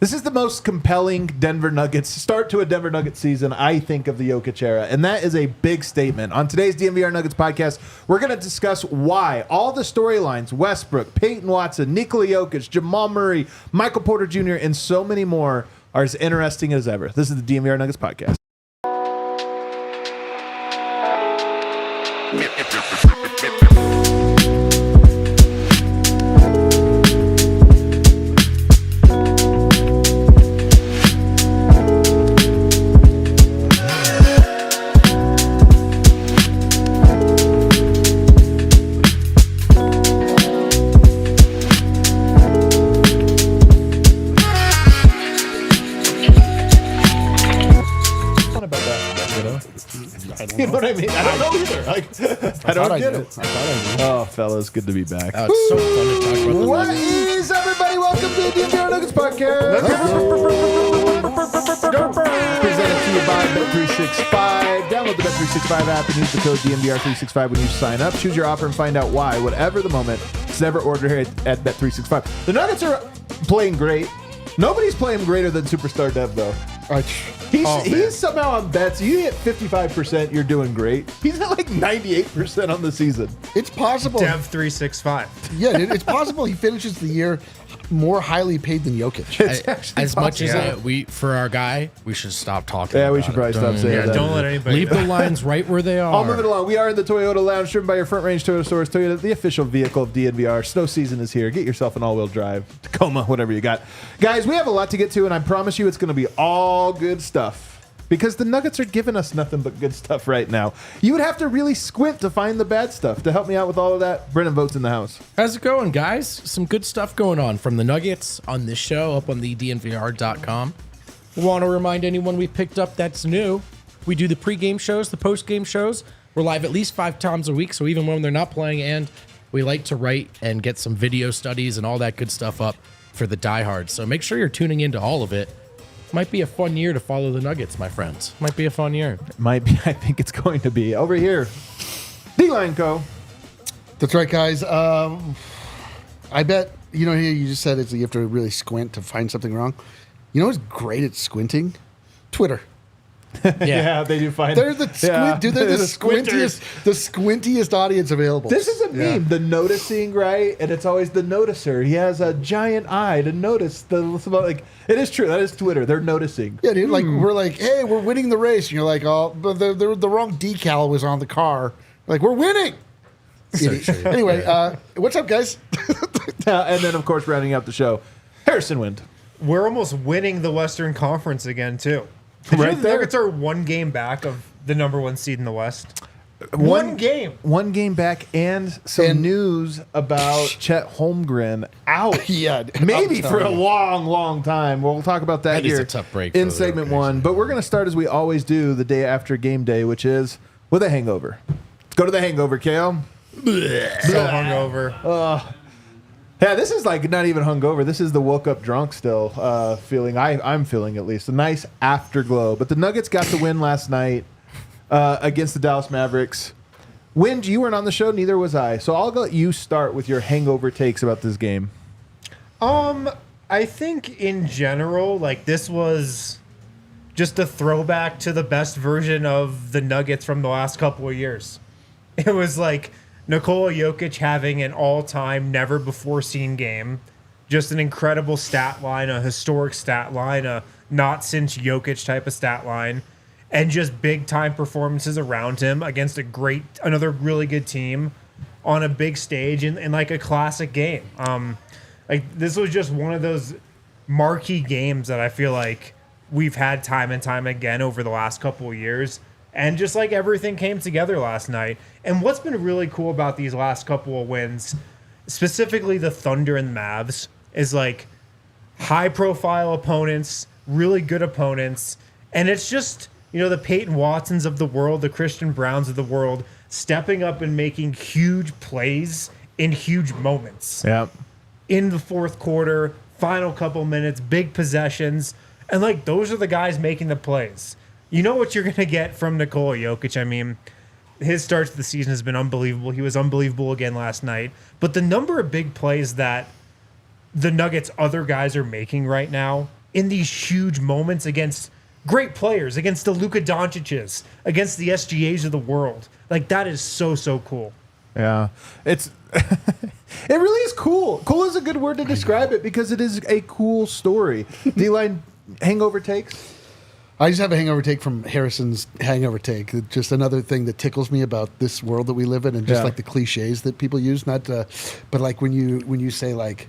This is the most compelling Denver Nuggets start to a Denver Nuggets season, I think, of the Jokic era. And that is a big statement. On today's DNVR Nuggets podcast, we're going to discuss why all the storylines, Westbrook, Peyton Watson, Nikola Jokic, Jamal Murray, Michael Porter Jr., and so many more are as interesting as ever. This is the DNVR Nuggets podcast. You know what I mean? I don't know either. I don't get it. Oh, fellas, good to be back. Oh, it's so fun to talk about the What is everybody? Welcome to the DNVR Nuggets Podcast. Presented to you by Bet365. Download the Bet365 app and use the code DNVR365 when you sign up. Choose your offer and find out why. Whatever the moment, it's never order here at Bet365. The Nuggets are playing great. Nobody's playing greater than Superstar Dev, though. He's somehow on bets. You hit 55%, you're doing great. He's at like 98% on the season. It's possible. Dev 365. Yeah, it's possible he finishes the year more highly paid than Jokic. As much as we for our guy, we should stop talking. Yeah, we should probably stop saying that. Don't let anybody leave the lines right where they are. I'll move it along. We are in the Toyota Lounge, driven by your Front Range Toyota Stores. Toyota, the official vehicle of DNVR. Snow season is here. Get yourself an all-wheel drive, Tacoma, whatever you got. Guys, we have a lot to get to, and I promise you it's going to be all good stuff. Because the Nuggets are giving us nothing but good stuff right now. You would have to really squint to find the bad stuff. To help me out with all of that, Brennan Vogt's in the house. How's it going, guys? Some good stuff going on from the Nuggets on this show up on the DNVR.com. We want to remind anyone we picked up that's new. We do the pregame shows, the postgame shows. We're live at least 5 times a week, so even when they're not playing, and we like to write and get some video studies and all that good stuff up for the diehards. So make sure you're tuning into all of it. Might be a fun year to follow the Nuggets, my friends. Might be a fun year. Might be. I think it's going to be. Over here, D-Line Co. That's right, guys. I bet, here you just said you have to really squint to find something wrong. You know what's great at squinting? Twitter. Yeah, they do find. They're the dude. They're the squintiest audience available. This is a meme. The noticing, right? And it's always the noticer. He has a giant eye to notice it is true. That is Twitter. They're noticing. Yeah, dude. We're like, hey, we're winning the race, and you're like, oh, but the wrong decal was on the car. Like, we're winning. Anyway, what's up, guys? And then, of course, rounding out the show, Harrison Wind. We're almost winning the Western Conference again, too. Right the there. Nuggets are one game back of the number 1 seed in the West. One game back, and some news about Chet Holmgren out. Yeah, maybe for a long time. We'll talk about that here. Is a tough break in segment 1. But we're going to start as we always do the day after game day, which is with a hangover. Let's go to the hangover, Kale. So hungover. Yeah, this is like not even hungover. This is the woke up drunk still feeling. I'm feeling at least a nice afterglow. But the Nuggets got the win last night against the Dallas Mavericks. Wind, you weren't on the show, neither was I. So I'll let you start with your hangover takes about this game. I think in general, this was just a throwback to the best version of the Nuggets from the last couple of years. It was like Nikola Jokic having an all-time, never-before-seen game. Just an incredible stat line, a historic stat line, a not-since-Jokic type of stat line, and just big-time performances around him against another really good team on a big stage in like a classic game. This was just one of those marquee games that I feel like we've had time and time again over the last couple of years. And just like everything came together last night. And what's been really cool about these last couple of wins, specifically the Thunder and the Mavs, is like high-profile opponents, really good opponents. And it's just, the Peyton Watsons of the world, the Christian Browns of the world, stepping up and making huge plays in huge moments. Yeah. In the fourth quarter, final couple minutes, big possessions. And those are the guys making the plays. You know what you're going to get from Nikola Jokic. I mean, his start to the season has been unbelievable. He was unbelievable again last night. But the number of big plays that the Nuggets' other guys are making right now in these huge moments against great players, against the Luka Doncic's, against the SGAs of the world. Like, that is so, so cool. Yeah. It's it really is cool. Cool is a good word to describe it because it is a cool story. D-line hangover takes? I just have a hangover take from Harrison's hangover take. Just another thing that tickles me about this world that we live in, and just like the cliches that people use. Not, but like when you say like,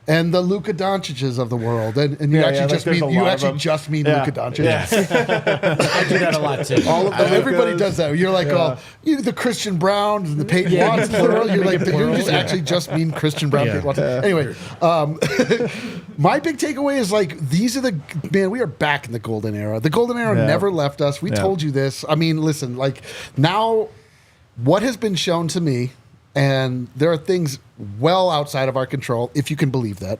and the Luka Doncic's of the world, and you actually just mean Luka Doncic. Yeah. I do that a lot too. All of the Everybody Lukas. does that. You're like, oh, the Christian Browns and the Peyton Watson plural. You're like, you just actually just mean Christian Brown. Peyton Watson. Anyway, my big takeaway is like, these are we are back in the golden era. The golden era never left us. We told you this. I mean, listen, like now, what has been shown to me, and there are things well outside of our control, if you can believe that.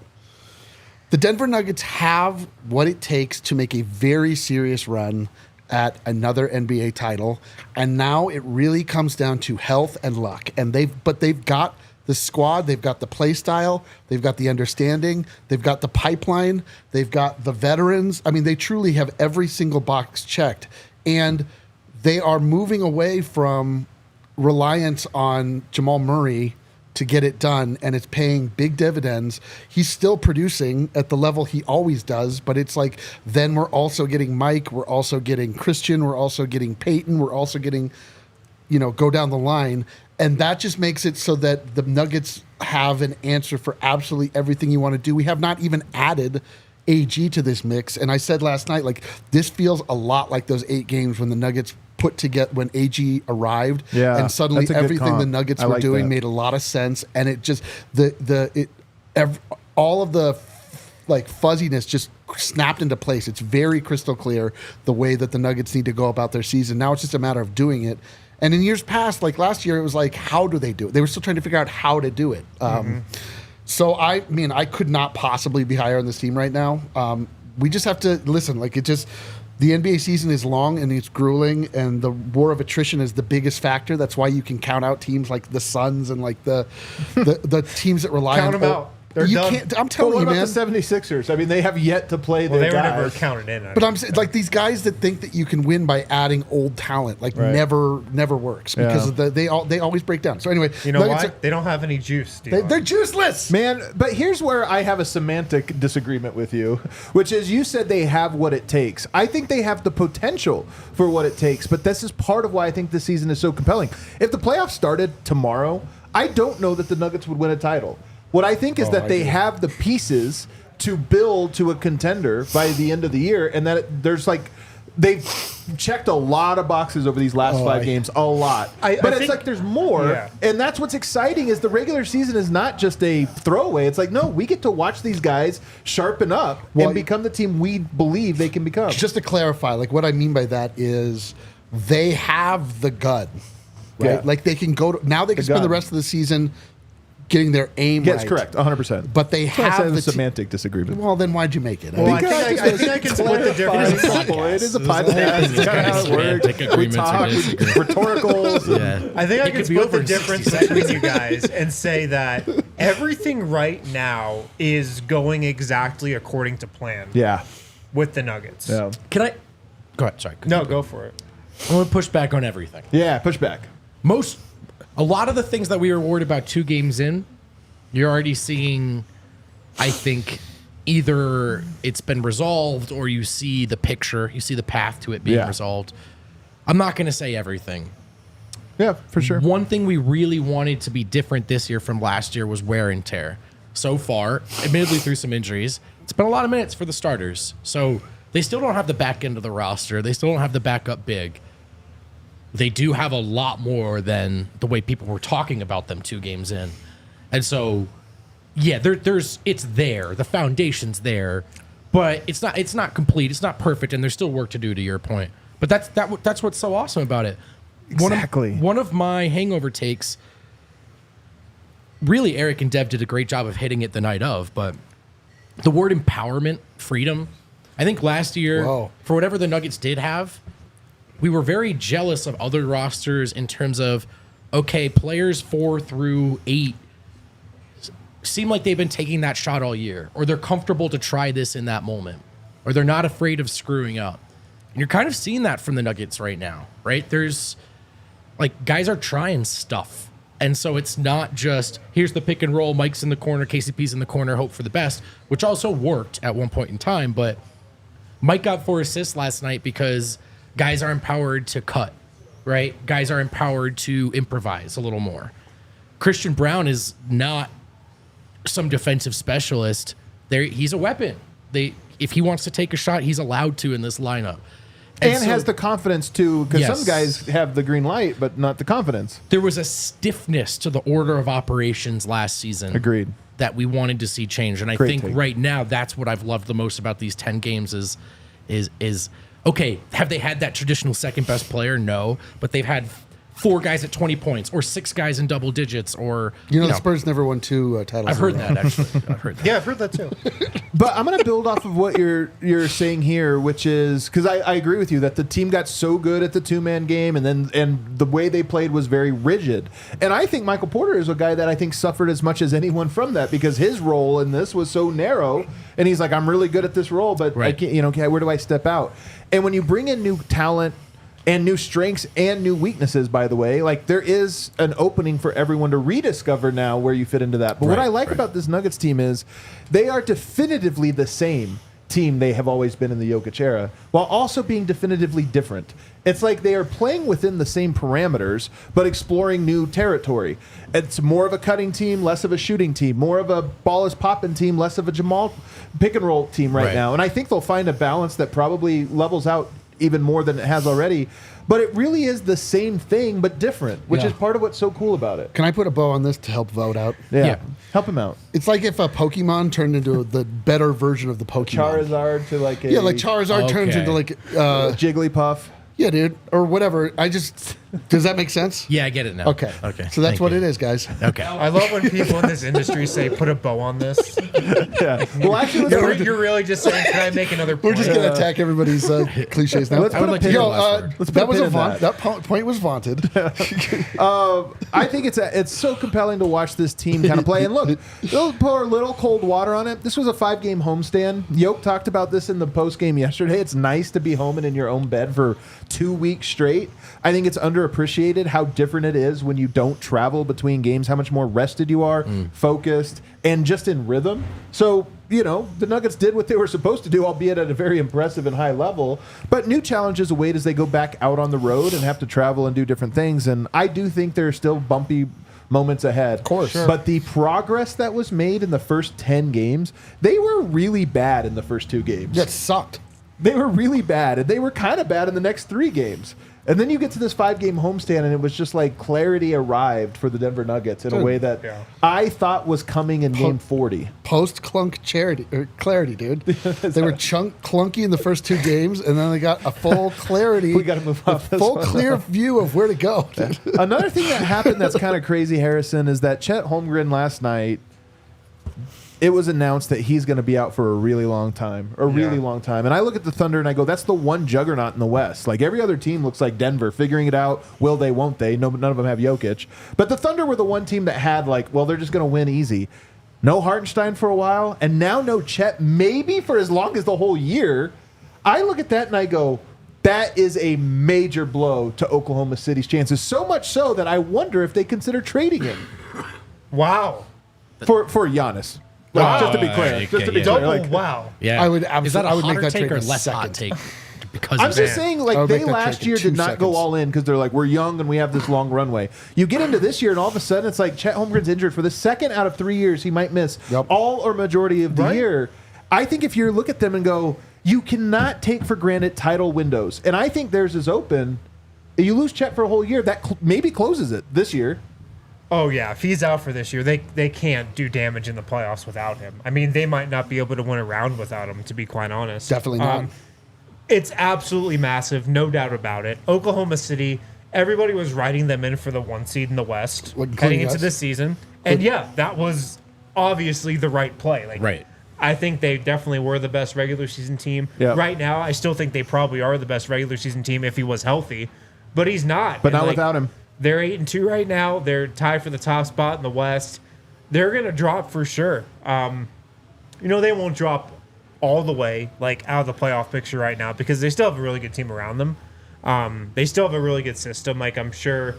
The Denver Nuggets have what it takes to make a very serious run at another NBA title, and now it really comes down to health and luck. And they've got the squad, they've got the play style, they've got the understanding, they've got the pipeline, they've got the veterans. I mean, they truly have every single box checked, and they are moving away from reliance on Jamal Murray to get it done, and it's paying big dividends. He's still producing at the level he always does, but it's like then we're also getting Mike, we're also getting Christian, we're also getting Peyton, we're also getting, go down the line, and that just makes it so that the Nuggets have an answer for absolutely everything you want to do. We have not even added AG to this mix, and I said last night, like, this feels a lot like those 8 games when the Nuggets put together when AG arrived, and suddenly everything the Nuggets were doing made a lot of sense, and it just all of the like fuzziness just snapped into place. It's very crystal clear the way that the Nuggets need to go about their season. Now it's just a matter of doing it. And in years past, like last year, it was like, how do they do it? They were still trying to figure out how to do it. So I mean, I could not possibly be higher on this team right now. We just have to listen. Like, it just, the NBA season is long and it's grueling, and the war of attrition is the biggest factor. That's why you can count out teams like the Suns and like the teams that rely Count on them out. They're done. Can't. I'm telling you, what man. about the 76ers? I mean, they have yet to play their They were guys. never counted in. But I'm saying, like, these guys that think that you can win by adding old talent, like, never works, because of they always break down. So anyway, you know why? They don't have any juice. They're juiceless, man. But here's where I have a semantic disagreement with you, which is you said they have what it takes. I think they have the potential for what it takes, but this is part of why I think this season is so compelling. If the playoffs started tomorrow, I don't know that the Nuggets would win a title. What I think is that they have the pieces to build to a contender by the end of the year, and that there's like they've checked a lot of boxes over these last 5 games, a lot. But it's like there's more, and that's what's exciting is the regular season is not just a throwaway. It's like, no, we get to watch these guys sharpen up and become the team we believe they can become. Just to clarify, like, what I mean by that is they have the gun, right? Yeah. Like, they can go to, now they can spend the rest of the season getting their aim right. Yes, correct, 100%. But they have the semantic disagreement. Well, then why'd you make it? Well, I think I can split the difference. It is a podcast. It's kind of how it works. We talk rhetoricals. I think I can split the difference between you guys and say that everything right now is going exactly according to plan. Yeah. With the Nuggets. Yeah. Can I? Go ahead. Sorry. No, go for it. I'm going to push back on everything. Yeah, push back. A lot of the things that we were worried about 2 games in, you're already seeing, I think, either it's been resolved or you see the picture, you see the path to it being resolved. I'm not going to say everything. Yeah, for sure. One thing we really wanted to be different this year from last year was wear and tear. So far, admittedly through some injuries, it's been a lot of minutes for the starters. So they still don't have the back end of the roster. They still don't have the backup big. They do have a lot more than the way people were talking about them 2 games in. And so, yeah, it's there. The foundation's there. But it's not complete. It's not perfect, and there's still work to do, to your point. But that's what's so awesome about it. Exactly. One of my hangover takes, really, Eric and Dev did a great job of hitting it the night of, but the word empowerment, freedom, I think last year, for whatever the Nuggets did have, we were very jealous of other rosters in terms of, okay, players 4 through 8 seem like they've been taking that shot all year, or they're comfortable to try this in that moment. or they're not afraid of screwing up. And you're kind of seeing that from the Nuggets right now, right? There's like guys are trying stuff. And so it's not just here's the pick and roll, Mike's in the corner, KCP's in the corner, hope for the best, which also worked at one point in time. But Mike got 4 assists last night because guys are empowered to cut, right? Guys are empowered to improvise a little more. Christian Braun is not some defensive specialist. He's a weapon. If he wants to take a shot, he's allowed to in this lineup. And so, has the confidence to, because Yes. some guys have the green light, but not the confidence. there was a stiffness to the order of operations last season. Agreed. That we wanted to see change. And I Great think take. right now that's what I've loved the most about these 10 games is okay, have they had that traditional second best player? No, but they've had 4 guys at 20 points or 6 guys in double digits or The Spurs never won 2 titles. I've heard in a row. that actually. I've heard that. Yeah, I've heard that too. But I'm going to build off of what you're saying here, which is because I agree with you that the team got so good at the 2-man game, and the way they played was very rigid. And I think Michael Porter is a guy that I think suffered as much as anyone from that because his role in this was so narrow, and he's like, I'm really good at this role, but I can't, where do I step out? And when you bring in new talent and new strengths and new weaknesses, by the way, like there is an opening for everyone to rediscover now where you fit into that. But what I like about this Nuggets team is they are definitively the same team they have always been in the Jokic era, while also being definitively different. It's like they are playing within the same parameters, but exploring new territory. It's more of a cutting team, less of a shooting team, more of a ball is popping team, less of a Jamal pick and roll team right now. And I think they'll find a balance that probably levels out even more than it has already. But it really is the same thing, but different, which is part of what's so cool about it. Can I put a bow on this to help Vogt out? Yeah. Help him out. It's like if a Pokemon turned into the better version of the Pokemon. Charizard to like a... Yeah, like Charizard turns into like... Jigglypuff. Yeah, dude. Or whatever. Does that make sense? Yeah, I get it now. Okay. So that's what it is, guys. Okay. I love when people in this industry say, put a bow on this. Well, actually, You're really just saying, can I make another point? We're just going to attack everybody's cliches now. Let's put a pin in that. That was that point was vaunted. I think it's so compelling to watch this team kind of play. And look, they'll pour a little cold water on it. This was a 5-game homestand. Yoke talked about this in the post game yesterday. It's nice to be home and in your own bed for 2 weeks straight. I think it's underappreciated how different it is when you don't travel between games, how much more rested you are, focused, and just in rhythm. So, the Nuggets did what they were supposed to do, albeit at a very impressive and high level. But new challenges await as they go back out on the road and have to travel and do different things. And I do think there are still bumpy moments ahead. Of course. Sure. But the progress that was made in the first 10 games, they were really bad in the first 2 games. That sucked. They were really bad, and they were kind of bad in the next 3 games. And then you get to this 5-game homestand, and it was just like clarity arrived for the Denver Nuggets in a way that I thought was coming in Game 40. Post-clunk clarity, dude. They were clunky in the first 2 games, and then they got a full clarity. We got to move off this full one. clear view of where to go. Dude. Another thing that happened that's kind of crazy, Harrison, is that Chet Holmgren last night, it was announced that he's going to be out for a really long time. And I look at the Thunder and I go, that's the one juggernaut in the West. Like every other team looks like Denver, figuring it out. Will they, won't they? No, none of them have Jokic. But the Thunder were the one team that had they're just going to win easy. No Hartenstein for a while, and now no Chet, maybe for as long as the whole year. I look at that and I go, that is a major blow to Oklahoma City's chances. So much so that I wonder if they consider trading him. Wow. For Giannis. Just to be clear. Double wow. Yeah. I would Is that a I would make hotter that take trade or in a less hot second. take? Because I'm of just that. saying, I would they make that last trade in year 2 did not go seconds. all in because they're like, we're young and we have this long runway. You get into this year, and all of a sudden, it's like Chet Holmgren's injured for the second out of 3 years. He might miss all or majority of the year. I think if you look at them and go, you cannot take for granted title windows. And I think theirs is open. You lose Chet for a whole year, that maybe closes it this year. Oh, yeah. If he's out for this year, they can't do damage in the playoffs without him. I mean, they might not be able to win a round without him, to be quite honest. Definitely not. It's absolutely massive, no doubt about it. Oklahoma City, everybody was writing them in for the 1 seed in the West heading into this season. And that was obviously the right play. Right. I think they definitely were the best regular season team. Yep. Right now, I still think they probably are the best regular season team if he was healthy. But he's not. But not without him. They're 8-2 right now. They're tied for the top spot in the West. They're going to drop for sure. They won't drop all the way like out of the playoff picture right now because they still have a really good team around them. They still have a really good system. Like I'm sure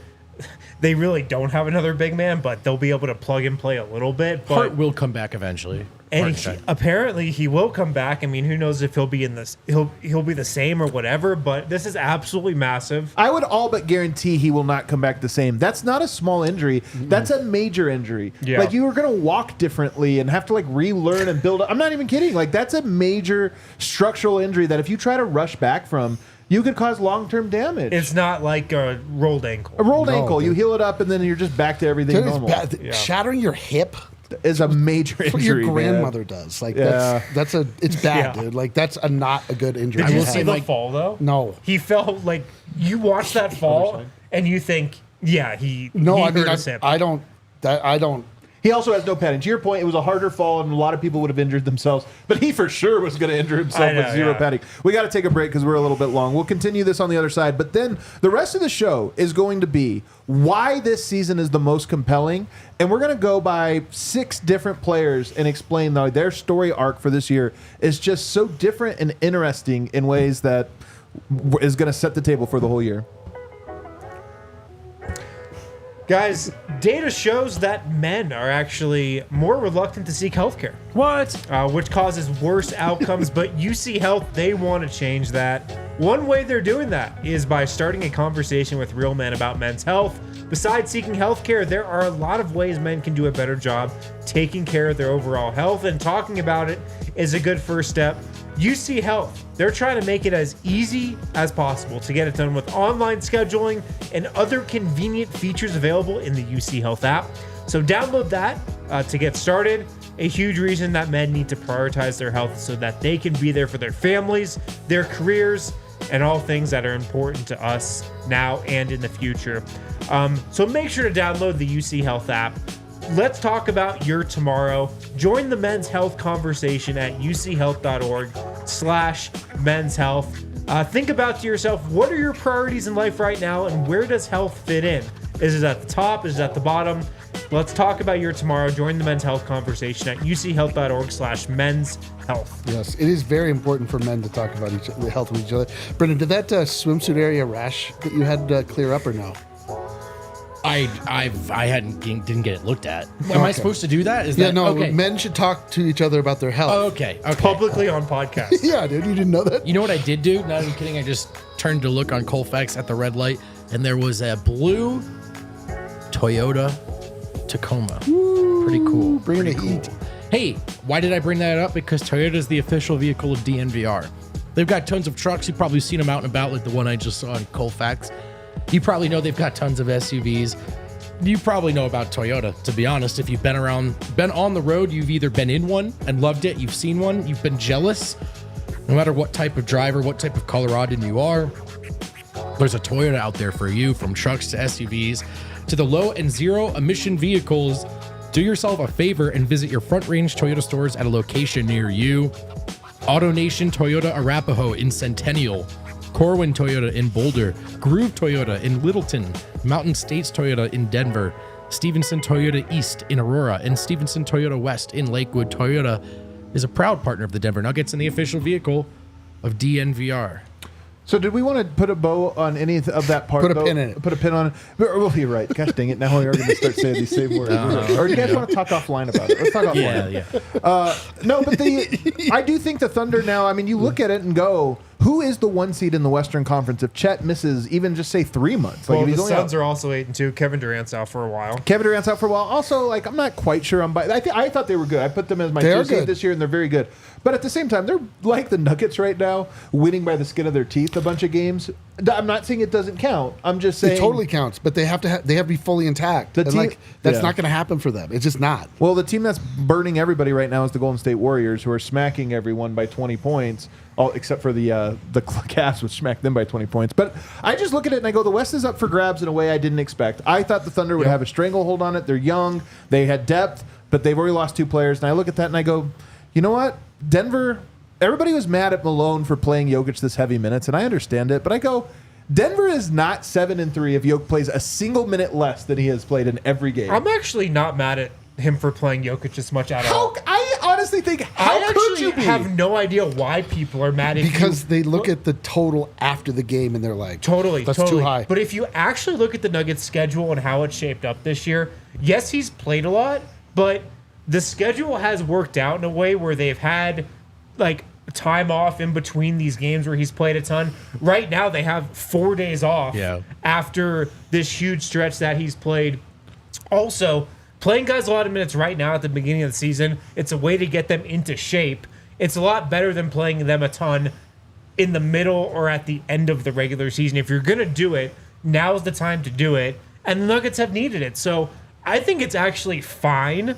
they really don't have another big man, but they'll be able to plug and play a little bit. But Hart will come back eventually. and apparently he will come back. I mean, who knows if he'll be in this? He'll be the same or whatever. But this is absolutely massive. I would all but guarantee he will not come back the same. That's not a small injury. That's a major injury. Yeah. Like you were going to walk differently and have to like relearn and build up. I'm not even kidding. Like that's a major structural injury that if you try to rush back from, you could cause long-term damage. It's not like a rolled ankle. A rolled ankle. You heal it up and then you're just back to everything Dude, normal. Yeah. Shattering your hip Is a major what injury. your grandmother man. does. Like Yeah. it's bad, Yeah. dude. Like that's not a good injury. Did to you have. see the fall though? No. He felt like you watch that fall and you think, yeah, he No, hurt his hip. I don't. He also has no padding. To your point, it was a harder fall, and a lot of people would have injured themselves. But he for sure was going to injure himself I know, with zero yeah. padding. We got to take a break because we're a little bit long. We'll continue this on the other side. But then the rest of the show is going to be why this season is the most compelling. And we're going to go by 6 different players and explain how their story arc for this year is just so different and interesting in ways that is going to set the table for the whole year. Guys, data shows that men are actually more reluctant to seek healthcare. What? Which causes worse outcomes, but UC Health, they want to change that. One way they're doing that is by starting a conversation with real men about men's health. Besides seeking healthcare, there are a lot of ways men can do a better job taking care of their overall health, and talking about it is a good first step. UC Health, they're trying to make it as easy as possible to get it done with online scheduling and other convenient features available in the UC Health app. So download that to get started. A huge reason that men need to prioritize their health so that they can be there for their families, their careers, and all things that are important to us now and in the future. So make sure to download the UC Health app. Let's talk about your tomorrow. Join the men's health conversation at uchealth.org/men's health. Think about to yourself, what are your priorities in life right now, and where does health fit in? Is it at the top? Is it at the bottom? Let's talk about your tomorrow. Join the men's health conversation at uchealth.org/men's health. Yes, it is very important for men to talk about the health of each other. Brendan, did that swimsuit area rash that you had clear up or no? I didn't get it looked at. Am I supposed to do that? Is Yeah, that no. okay? Men should talk to each other about their health. Oh, okay. Publicly on podcasts. Yeah, dude, you didn't know that? You know what I did do? Not even kidding. I just turned to look on Colfax at the red light, and there was a blue Toyota Tacoma. Pretty cool. Bringing Pretty the heat. Hey, why did I bring that up? Because Toyota is the official vehicle of DNVR. They've got tons of trucks. You've probably seen them out and about, like the one I just saw in Colfax. You probably know they've got tons of SUVs. You probably know about Toyota, to be honest. If you've been on the road, you've either been in one and loved it, you've seen one, you've been jealous. No matter what type of driver, what type of Coloradan you are, there's a Toyota out there for you, from trucks to SUVs to the low and zero emission vehicles. Do yourself a favor and visit your Front Range Toyota stores at a location near you. AutoNation Toyota Arapahoe in Centennial, Corwin Toyota in Boulder, Groove Toyota in Littleton, Mountain States Toyota in Denver, Stevenson Toyota East in Aurora, and Stevenson Toyota West in Lakewood. Toyota is a proud partner of the Denver Nuggets and the official vehicle of DNVR. So did we want to put a bow on any of that part? Put a though? pin in it. Put a pin on it. Well, you're right. Gosh dang it. Now we are going to start saying these same words. Or do you guys want to talk offline about it? Let's talk offline. Yeah. No, but I do think the Thunder now, I mean, you look at it and go, who is the 1 seed in the Western Conference if Chet misses even just say 3 months? Like, Well, if he's the only Suns out, are also 8-2. Kevin Durant's out for a while. Kevin Durant's out for a while. Also, like, I'm not quite sure I thought they were good. I put them as my They 2 are seed good. this year, and they're very good. But at the same time, they're like the Nuggets right now, winning by the skin of their teeth a bunch of games. I'm not saying it doesn't count. I'm just saying It totally counts, but they have to be fully intact. The And, team- like that's yeah. not going to happen for them. It's just not. Well, the team that's burning everybody right now is the Golden State Warriors, who are smacking everyone by 20 points, all except for the Cavs, which smacked them by 20 points. But I just look at it and I go, the West is up for grabs in a way I didn't expect. I thought the Thunder would have a stranglehold on it. They're young, they had depth, but they've already lost 2 players. And I look at that and I go, you know what? Denver, everybody was mad at Malone for playing Jokic this heavy minutes, and I understand it. But I go, Denver is not 7-3 if Jokic plays a single minute less than he has played in every game. I'm actually not mad at him for playing Jokic this much at all. I honestly honestly think, how I could you actually be? have no idea why people are mad. Because they look at the total after the game and they're like, Totally, that's totally. too high. But if you actually look at the Nuggets' schedule and how it's shaped up this year, yes, he's played a lot, but the schedule has worked out in a way where they've had like time off in between these games where he's played a ton. Right now, they have 4 days off after this huge stretch that he's played. Also, playing guys a lot of minutes right now at the beginning of the season, it's a way to get them into shape. It's a lot better than playing them a ton in the middle or at the end of the regular season. If you're going to do it, now's the time to do it. And the Nuggets have needed it. So I think it's actually fine.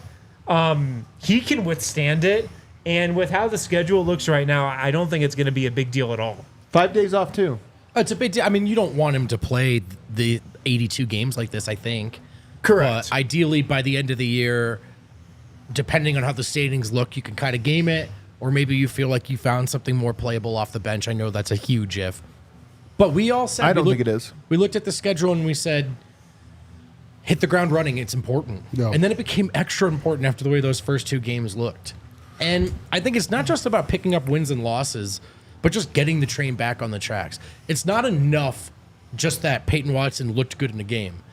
He can withstand it. And with how the schedule looks right now, I don't think it's going to be a big deal at all. 5 days off, too. It's a big deal. I mean, you don't want him to play the 82 games like this, I think. Correct. But ideally, by the end of the year, depending on how the standings look, you can kind of game it. Or maybe you feel like you found something more playable off the bench. I know that's a huge if. But we all said... I don't think it is. We looked at the schedule and we said, hit the ground running. It's important. No. And then it became extra important after the way those first 2 games looked. And I think it's not just about picking up wins and losses, but just getting the train back on the tracks. It's not enough just that Peyton Watson looked good in the game.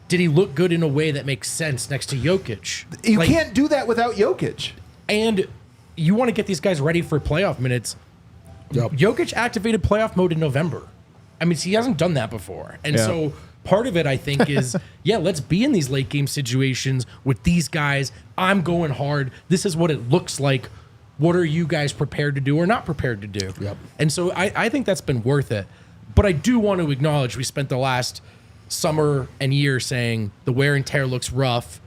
Did he look good in a way that makes sense next to Jokic? You can't do that without Jokic. And you want to get these guys ready for playoff minutes. Yep. Jokic activated playoff mode in November. I mean, he hasn't done that before. And so part of it, I think, is, let's be in these late game situations with these guys. I'm going hard. This is what it looks like. What are you guys prepared to do or not prepared to do? Yep. And so I think that's been worth it. But I do want to acknowledge we spent the last summer and year saying the wear and tear looks rough.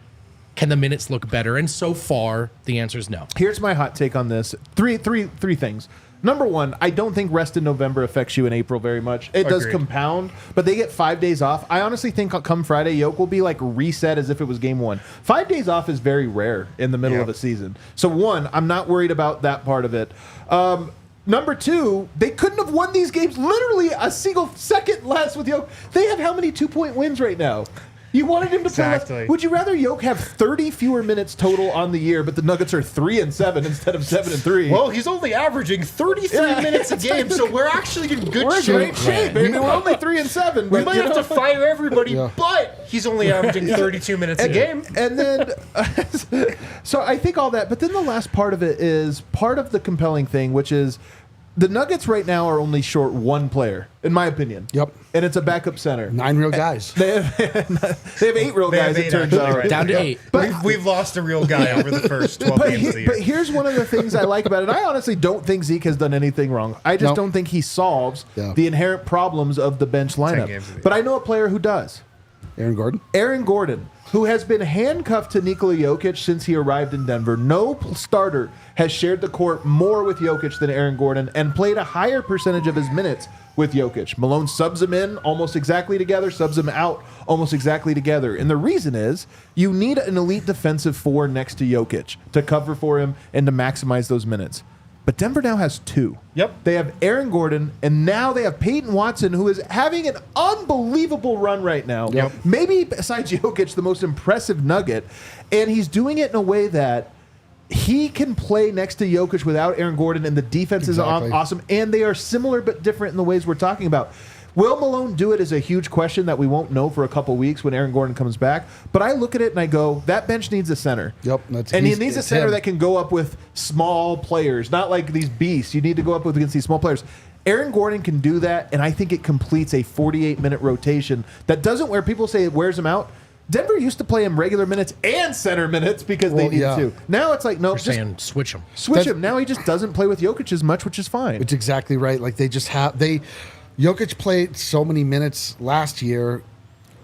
Can the minutes look better? And so far, the answer is no. Here's my hot take on this. Three things. Number one, I don't think rest in November affects you in April very much. It does compound, but they get 5 days off. I honestly think come Friday, Yoke will be like reset as if it was game 1. 5 days off is very rare in the middle of a season. So one, I'm not worried about that part of it. Number two, they couldn't have won these games literally a single second less with Yoke. They have how many 2-point wins right now? You wanted him to play less. Would you rather Yoke have 30 fewer minutes total on the year, but the Nuggets are 3-7 instead of 7-3? Well, he's only averaging 33 minutes a game, so we're actually in good We're shape. in great shape, baby. We're only 3-7. We might have to fire everybody, but he's only averaging 32 minutes a game. And then, so I think all that, but then the last part of it is part of the compelling thing, which is the Nuggets right now are only short one player, in my opinion. Yep. And it's a backup center. 9 real guys. They have 8 real guys, it turns out. Right. Down to 8. But We've lost a real guy over the first 12 games of the year. But here's one of the things I like about it. I honestly don't think Zeke has done anything wrong. I just don't think he solves the inherent problems of the bench lineup. But I know a player who does. Aaron Gordon, who has been handcuffed to Nikola Jokic since he arrived in Denver. No starter has shared the court more with Jokic than Aaron Gordon and played a higher percentage of his minutes with Jokic. Malone subs him in almost exactly together, subs him out almost exactly together. And the reason is you need an elite defensive 4 next to Jokic to cover for him and to maximize those minutes. But Denver now has 2. Yep. They have Aaron Gordon, and now they have Peyton Watson, who is having an unbelievable run right now. Yep. Maybe besides Jokic, the most impressive Nugget. And he's doing it in a way that he can play next to Jokic without Aaron Gordon, and the defense is awesome. And they are similar but different in the ways we're talking about. Will Malone do it is a huge question that we won't know for a couple weeks when Aaron Gordon comes back. But I look at it and I go, that bench needs a center. Yep. And he needs a center that can go up with small players, not like these beasts. You need to go up against these small players. Aaron Gordon can do that, and I think it completes a 48-minute rotation that doesn't where people say it wears him out. Denver used to play him regular minutes and center minutes because they need to. Now it's like, no, just saying switch him. Switch him. Now he just doesn't play with Jokic as much, which is fine. It's exactly right. Like Jokic played so many minutes last year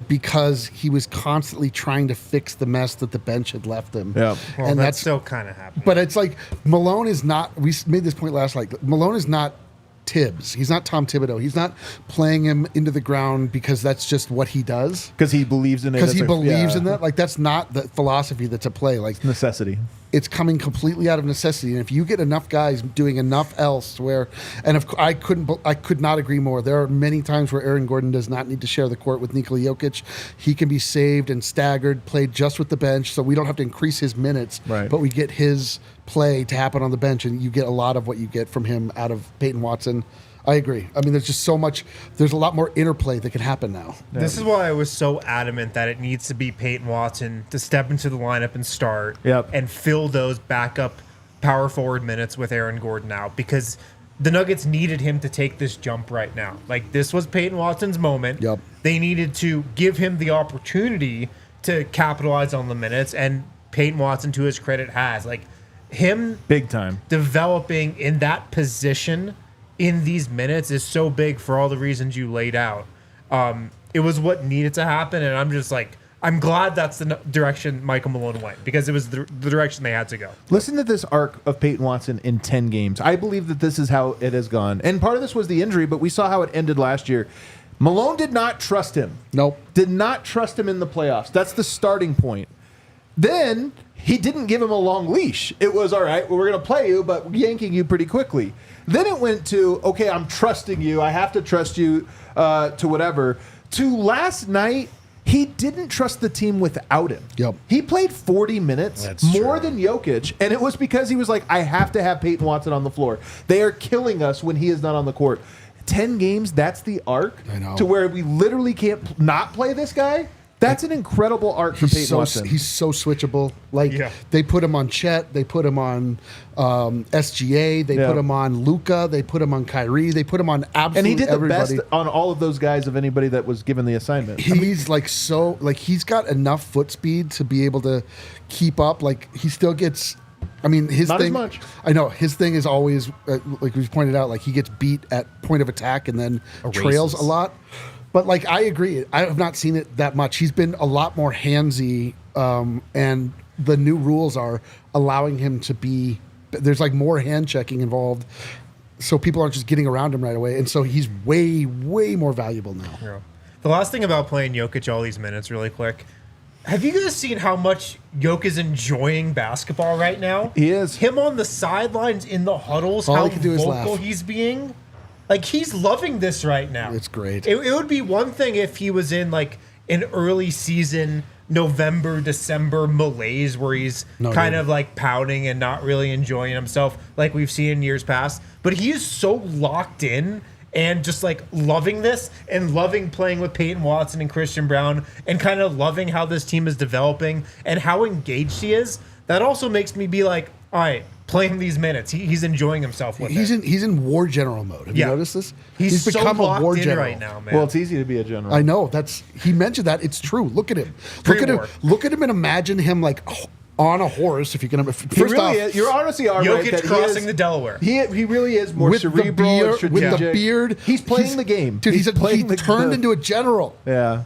because he was constantly trying to fix the mess that the bench had left him. Yeah. Well, and that's still kind of happening. But it's like Malone is not, we made this point last night, Malone is not Tibbs. He's not Tom Thibodeau. He's not playing him into the ground because that's just what he does. Because he believes in it. Because he believes in that. Like, that's not the philosophy that's at play. Like, necessity. it's coming completely out of necessity. And if you get enough guys doing enough else where, and if I could not agree more. There are many times where Aaron Gordon does not need to share the court with Nikola Jokic. He can be saved and staggered, played just with the bench, so we don't have to increase his minutes, Right. but we get his play to happen on the bench, and you get a lot of what you get from him out of Peyton Watson. I agree. I mean, there's just so much. There's a lot more interplay that can happen now. This is why I was so adamant that it needs to be Peyton Watson to step into the lineup and start and fill those backup power forward minutes with Aaron Gordon out, because the Nuggets needed him to take this jump right now. Like, this was Peyton Watson's moment. Yep. They needed to give him the opportunity to capitalize on the minutes, and Peyton Watson, to his credit, has. Like, him Big time. developing in that position in these minutes is so big for all the reasons you laid out. It was what needed to happen, and I'm just like, I'm glad that's the direction Michael Malone went, because it was the direction they had to go. Listen to this arc of Peyton Watson in 10 games. I believe that this is how it has gone. And part of this was the injury, but we saw how it ended last year. Malone did not trust him. Nope. Did not trust him in the playoffs. That's the starting point. Then he didn't give him a long leash. It was, all right, well, we're going to play you, but yanking you pretty quickly. Then it went to, okay, I'm trusting you. I have to trust you to whatever. To last night, he didn't trust the team without him. Yep. He played 40 minutes, That's more true. than Jokic, and it was because he was like, I have to have Peyton Watson on the floor. They are killing us when he is not on the court. 10 games, that's the arc I know. to where we literally can't not play this guy. That's an incredible arc for Peyton Watson. He's so switchable. Like, Yeah. they put him on Chet, they put him on SGA, they Yeah. put him on Luka, they put him on Kyrie, they put him on absolutely And he did the everybody. best on all of those guys of anybody that was given the assignment. He's he's got enough foot speed to be able to keep up. Like, he still gets. I mean, his Not as thing. much. I know his thing is always like we pointed out. Like, he gets beat at point of attack and then trails a lot. But like, I agree. I have not seen it that much. He's been a lot more handsy, and the new rules are allowing him to be. There's like more hand checking involved, so people aren't just getting around him right away, and so he's way more valuable now. Yeah. The last thing about playing Jokic all these minutes, really quick. Have you guys seen how much Jokic is enjoying basketball right now? He is. Him on the sidelines in the huddles, All how he can do is vocal laugh. he's being. Like, he's loving this right now. It's great. It would be one thing if he was in like an early season November, December malaise where he's kind of like pouting and not really enjoying himself like we've seen in years past. But he is so locked in and just like loving this and loving playing with Peyton Watson and Christian Braun and kind of loving how this team is developing and how engaged he is. That also makes me be like, all right, playing these minutes. He's enjoying himself with He's it. he's in war general mode. Have you Yeah. noticed this? He's so become locked a war in general right now, man. Well, it's easy to be a general. I know he mentioned that. It's true. Look at him. Look at him. Pre-war. Look at him and imagine him like on a horse. If you can, He first really off, is. You're honestly all right. Jokic that he crossing is- the Delaware. He really is more with the cerebral and beard, strategic. with the beard, He's playing the game. dude. He playing turned into a general. Yeah.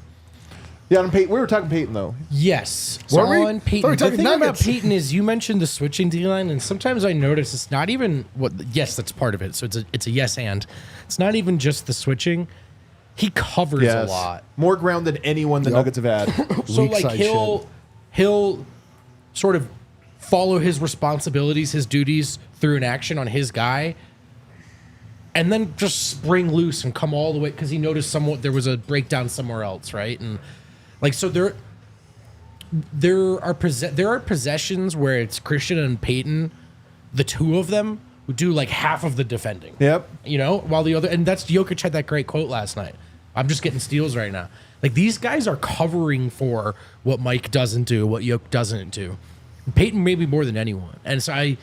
Yeah, and Peyton, we were talking Peyton, though. Yes. Were we? On Peyton. Thought we were The talking thing about Nuggets. Peyton is you mentioned the switching D line, and sometimes I notice it's not even what. Yes, that's part of it. So it's a yes and. It's not even just the switching. He covers a lot. More ground than anyone the Yep. Nuggets have had. So Weak like side he'll sort of follow his responsibilities, his duties through an action on his guy, and then just spring loose and come all the way because he noticed there was a breakdown somewhere else, right? And like so there are possessions where it's Christian and Peyton, the two of them who do like half of the defending. Yep. You know, while the other, and that's Jokic had that great quote last night. I'm just getting steals right now. Like, these guys are covering for what Mike doesn't do, what Jokic doesn't do. Peyton maybe more than anyone. And so I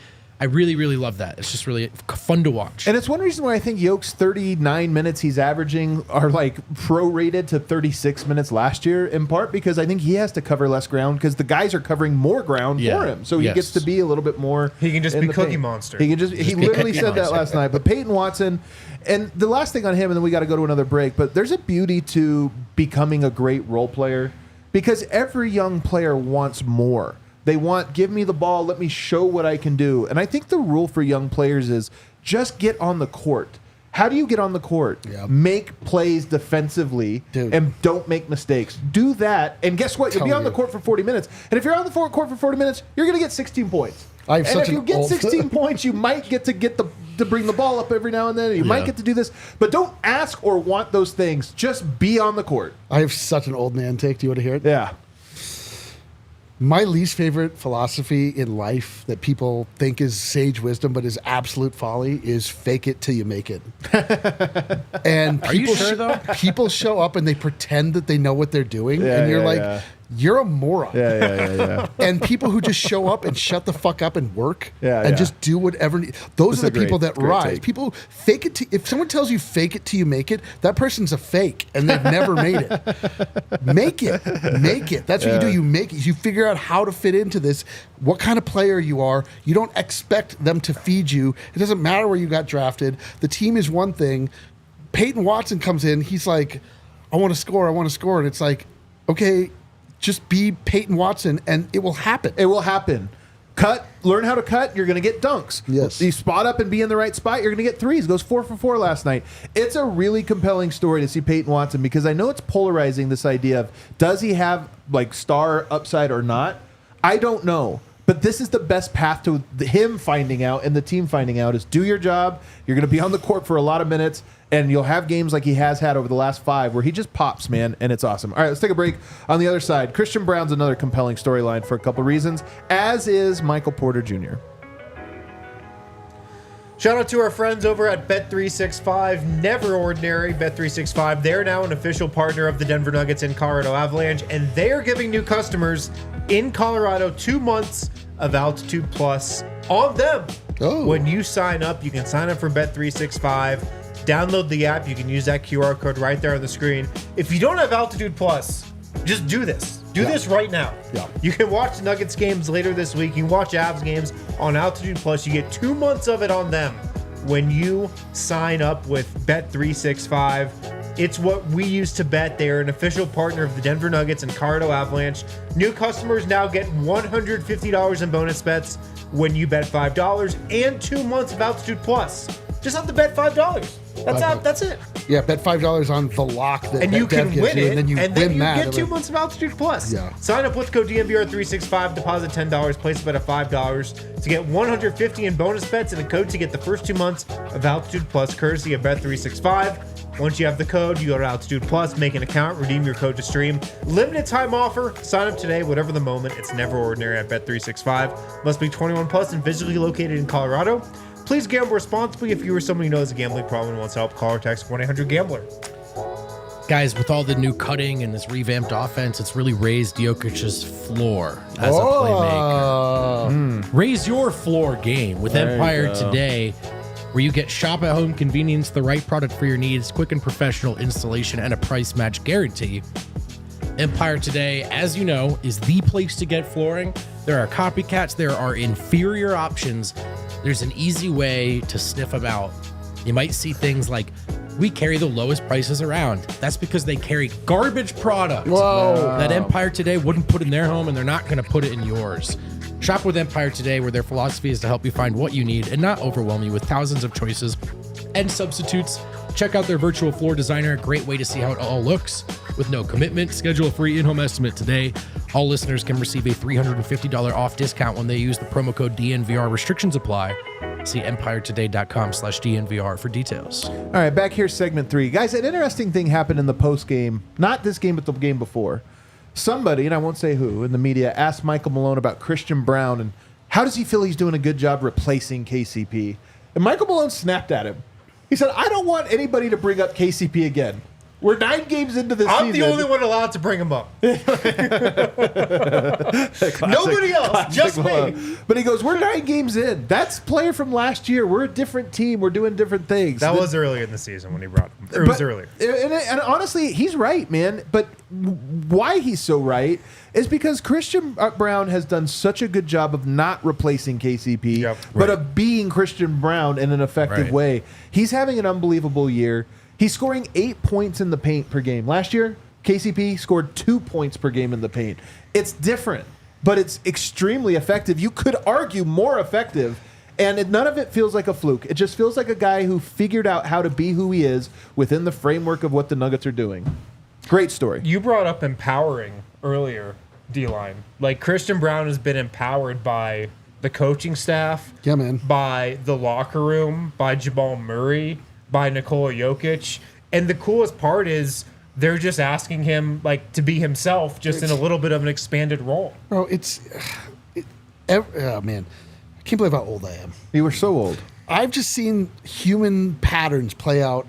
really, really love that. It's just really fun to watch. And it's one reason why I think Jokic 39 minutes he's averaging are like prorated to 36 minutes last year, in part because I think he has to cover less ground because the guys are covering more ground Yeah. for him. So he Yes. gets to be a little bit more. He can just in be the Cookie paint. Monster. He literally said that last night. But Peyton Watson, and the last thing on him, and then we got to go to another break, but there's a beauty to becoming a great role player because every young player wants more. They want, give me the ball, let me show what I can do. And I think the rule for young players is just get on the court. How do you get on the court? Yep. Make plays defensively Dude. and don't make mistakes. Do that, and guess what? You'll be Telling on the you. court for 40 minutes. And if you're on the court for 40 minutes, you're going to get 16 points. I have And such if you an get old- 16 points, you might get to bring the ball up every now and then. You might get to do this, but don't ask or want those things. Just be on the court. I have such an old man take. Do you want to hear it? Yeah. My least favorite philosophy in life that people think is sage wisdom but is absolute folly is fake it till you make it. And Are you people sure, though? people show up and they pretend that they know what they're doing, Yeah, and you're yeah, like, yeah. you're a moron. Yeah. And people who just show up and shut the fuck up and work Yeah, and yeah. just do whatever. Those That's are the a people great- that great rise. take. People fake it. If someone tells you fake it till you make it, that person's a fake and they've never made it. Make it. That's what you do. You make it. You figure out how to fit into this, what kind of player you are. You don't expect them to feed you. It doesn't matter where you got drafted. The team is one thing. Peyton Watson comes in. He's like, I want to score. And it's like, okay, just be Peyton Watson, and it will happen. It will happen. Learn how to cut, you're going to get dunks. Yes. You spot up and be in the right spot, you're going to get threes. Goes 4 for 4 last night. It's a really compelling story to see Peyton Watson because I know it's polarizing, this idea of does he have like star upside or not? I don't know. But this is the best path to him finding out and the team finding out is do your job. You're going to be on the court for a lot of minutes, and you'll have games like he has had over the last 5 where he just pops, man, and it's awesome. All right, let's take a break. On the other side, Christian Braun's another compelling storyline for a couple reasons, as is Michael Porter Jr. Shout out to our friends over at Bet365. Never ordinary. Bet365. They're now an official partner of the Denver Nuggets and Colorado Avalanche, and they are giving new customers in Colorado 2 months of Altitude Plus on them. Oh. When you sign up, you can sign up for Bet365. Download the app. You can use that QR code right there on the screen. If you don't have Altitude Plus, just do this. Do this right now. Yeah. You can watch Nuggets games later this week. You can watch Avs games on Altitude Plus. You get 2 months of it on them when you sign up with Bet365. It's what we use to bet. They are an official partner of the Denver Nuggets and Colorado Avalanche. New customers now get $150 in bonus bets when you bet $5 and 2 months of Altitude Plus. Just have to bet $5. That's it. Yeah, bet $5 on the lock that And you Bet can gives win you, it, and then you win that. get 2 months of Altitude Plus. Yeah. Sign up with code DNVR365, deposit $10, place a bet of $5 to get $150 in bonus bets and a code to get the first 2 months of Altitude Plus, courtesy of Bet365. Once you have the code, you go to Altitude Plus, make an account, redeem your code to stream. Limited time offer. Sign up today, whatever the moment. It's never ordinary at Bet365. Must be 21 plus and physically located in Colorado. Please gamble responsibly. If you or someone you know has a gambling problem and wants help, call or text 1-800-GAMBLER. Guys, with all the new cutting and this revamped offense, it's really raised Jokic's floor as a playmaker. Raise your floor game with There you Empire go. Today, where you get shop at home convenience, the right product for your needs, quick and professional installation, and a price match guarantee. Empire Today, as you know, is the place to get flooring. There are copycats, there are inferior options. There's an easy way to sniff them out. You might see things like, we carry the lowest prices around. That's because they carry garbage product that Empire Today wouldn't put in their home, and they're not going to put it in yours. Shop with Empire Today, where their philosophy is to help you find what you need and not overwhelm you with thousands of choices and substitutes. Check out their virtual floor designer, a great way to see how it all looks. With no commitment, schedule a free in-home estimate today. All listeners can receive a $350 off discount when they use the promo code DNVR. Restrictions apply. See empiretoday.com/DNVR for details. All right, back here, segment 3. Guys, an interesting thing happened in the post game, not this game, but the game before. Somebody, and I won't say who, in the media asked Michael Malone about Christian Braun and how does he feel he's doing a good job replacing KCP. And Michael Malone snapped at him. He said, I don't want anybody to bring up KCP again. We're 9 games into this season. I'm the only one allowed to bring him up. Nobody else, just me. But he goes, we're 9 games in. That's player from last year. We're a different team. We're doing different things. That was early in the season when he brought him. It was earlier. And honestly, he's right, man. But why he's so right is because Christian Braun has done such a good job of not replacing KCP, but of being Christian Braun in an effective way. He's having an unbelievable year. He's scoring 8 points in the paint per game. Last year, KCP scored 2 points per game in the paint. It's different, but it's extremely effective. You could argue more effective, and none of it feels like a fluke. It just feels like a guy who figured out how to be who he is within the framework of what the Nuggets are doing. Great story. You brought up empowering earlier, D-line. Like, Christian Braun has been empowered by the coaching staff, Yeah, man. by the locker room, by Jamal Murray, by Nikola Jokic. And the coolest part is they're just asking him like to be himself, just in a little bit of an expanded role. Bro, oh man, I can't believe how old I am. You were so old. I've just seen human patterns play out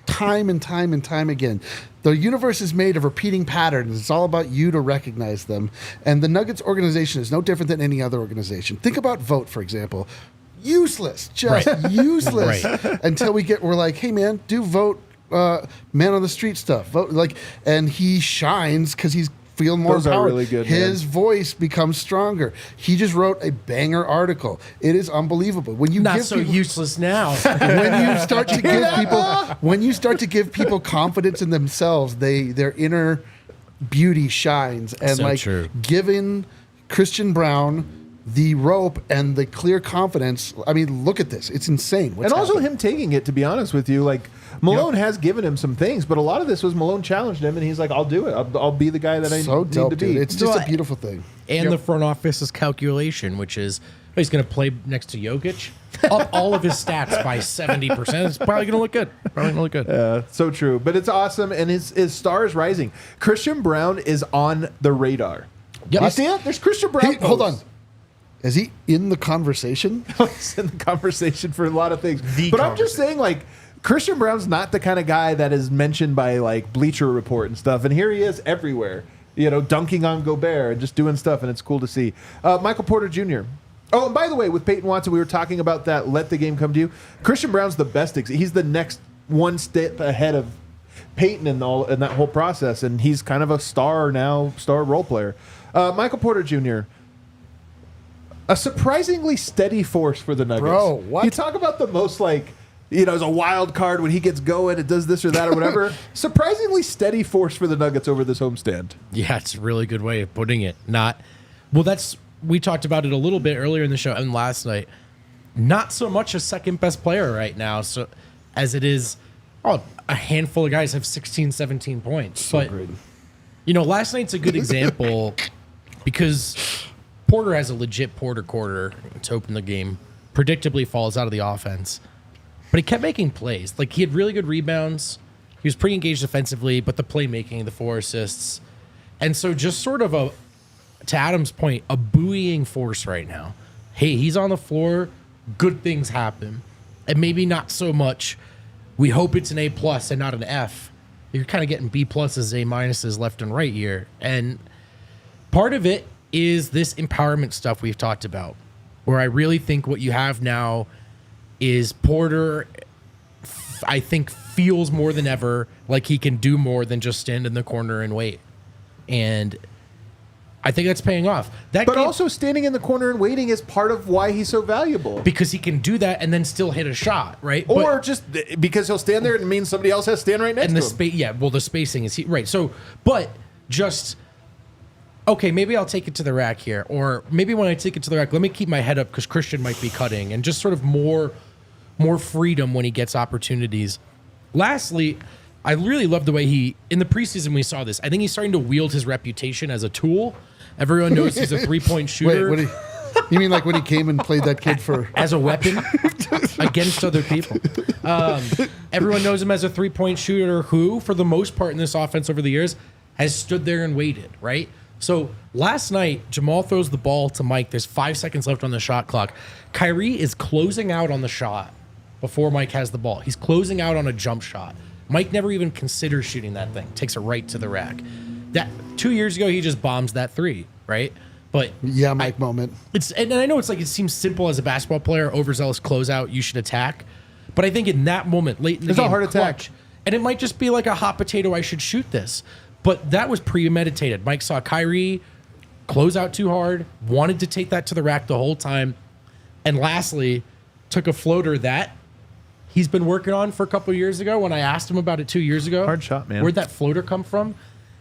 time and time and time again. The universe is made of repeating patterns. It's all about you to recognize them. And the Nuggets organization is no different than any other organization. Think about Vogt, for example. Useless, just useless. Until we're like, hey man, do Vogt man on the street stuff. Vote like, and he shines because he's feeling more Those are power. really good, His man. voice becomes stronger. He just wrote a banger article. It is unbelievable. When you Not give so people, useless now. when you start to give people confidence in themselves, their inner beauty shines. And So true. giving Christian Braun the rope and the clear confidence. I mean, look at this. It's insane. What's And also happening. him taking it, to be honest with you, like Malone has given him some things, but a lot of this was Malone challenged him, and he's like, "I'll do it. I'll be the guy that I so need dope, to be." dude. It's just So a beautiful thing. And the front office's calculation, which is he's going to play next to Jokic, up all of his stats by 70%. It's probably going to look good. So true, but it's awesome, and his star is rising. Christian Braun is on the radar. Yep. You see it? There's Christian Braun. Hey, hold on. posts. Is he in the conversation? He's in the conversation for a lot of things. The But I'm just conversation. saying, like, Christian Braun's not the kind of guy that is mentioned by like Bleacher Report and stuff, and here he is everywhere. You know, dunking on Gobert and just doing stuff, and it's cool to see. Michael Porter Jr. Oh, and by the way, with Peyton Watson, we were talking about that. Let the game come to you. Christian Braun's the best. He's the next one step ahead of Peyton in that whole process, and he's kind of a star role player. Michael Porter Jr. A surprisingly steady force for the Nuggets. Bro, what? You talk about the most like, as a wild card when he gets going, it does this or that or whatever. Surprisingly steady force for the Nuggets over this homestand. Yeah, it's a really good way of putting it. We talked about it a little bit earlier in the show and last night. Not so much a second best player right now, so as it is, a handful of guys have 16, 17 points. But great. Last night's a good example because Porter has a legit Porter quarter to open the game. Predictably falls out of the offense. But he kept making plays. Like, he had really good rebounds. He was pretty engaged defensively, but the playmaking, the 4 assists. And so just sort of to Adam's point, a buoying force right now. Hey, he's on the floor. Good things happen. And maybe not so much. We hope it's an A+ and not an F. You're kind of getting B+, A- left and right here. And part of it is this empowerment stuff we've talked about, where I really think what you have now is Porter, I think, feels more than ever like he can do more than just stand in the corner and wait. And I think that's paying off. But also standing in the corner and waiting is part of why he's so valuable. because he can do that and then still hit a shot, right? Or just because he'll stand there and it means somebody else has to stand right next and to the him. space, the spacing is right. So, but just okay, maybe I'll take it to the rack here, or maybe when I take it to the rack, let me keep my head up because Christian might be cutting, and just sort of more freedom when he gets opportunities. Lastly, I really love the way in the preseason we saw this. I think he's starting to wield his reputation as a tool. Everyone knows he's a 3-point shooter. Wait, you mean like when he came and played that kid for? As a weapon against other people. Everyone knows him as a 3-point shooter who, for the most part in this offense over the years, has stood there and waited, right? So last night, Jamal throws the ball to Mike. There's 5 seconds left on the shot clock. Kyrie is closing out on the shot before Mike has the ball. He's closing out on a jump shot. Mike never even considers shooting that thing. Takes it right to the rack. That 2 years ago, he just bombs that 3, right? But Yeah, Mike moment. and I know it seems simple as a basketball player, overzealous closeout, you should attack. But I think in that moment, late in the It's a game, hard attack. clutch, and it might just be like a hot potato, I should shoot this. But that was premeditated. Mike saw Kyrie close out too hard, wanted to take that to the rack the whole time, and lastly, took a floater that he's been working on for a couple of years ago. When I asked him about it 2 years ago, Hard shot, man. Where'd that floater come from?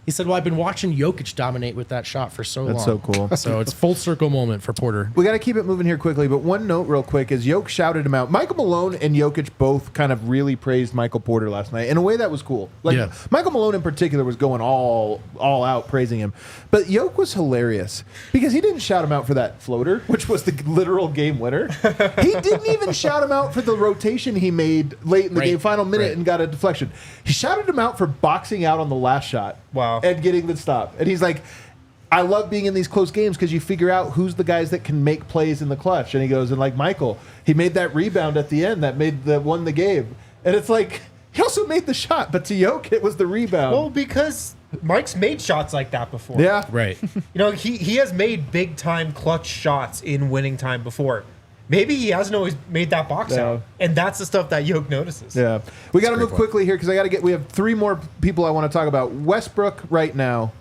He said, well, I've been watching Jokic dominate with that shot for so long. That's so cool. So it's full circle moment for Porter. We got to keep it moving here quickly, but one note real quick is Jokic shouted him out. Michael Malone and Jokic both kind of really praised Michael Porter last night in a way that was cool. Like Michael Malone in particular was going all out praising him. But Jokic was hilarious because he didn't shout him out for that floater, which was the literal game winner. He didn't even shout him out for the rotation he made late in the game, final minute, and got a deflection. He shouted him out for boxing out on the last shot. Wow. And getting the stop. And he's like, I love being in these close games because you figure out who's the guys that can make plays in the clutch. And he goes, and like Michael, he made that rebound at the end that won the game. And it's like, he also made the shot, but to Jokic, it was the rebound. Well, because Mike's made shots like that before. Yeah. Right. He has made big time clutch shots in winning time before. Maybe he hasn't always made that box out, and that's the stuff that Jokic notices. Yeah, we got to move quickly here because we have 3 more people I want to talk about. Westbrook right now,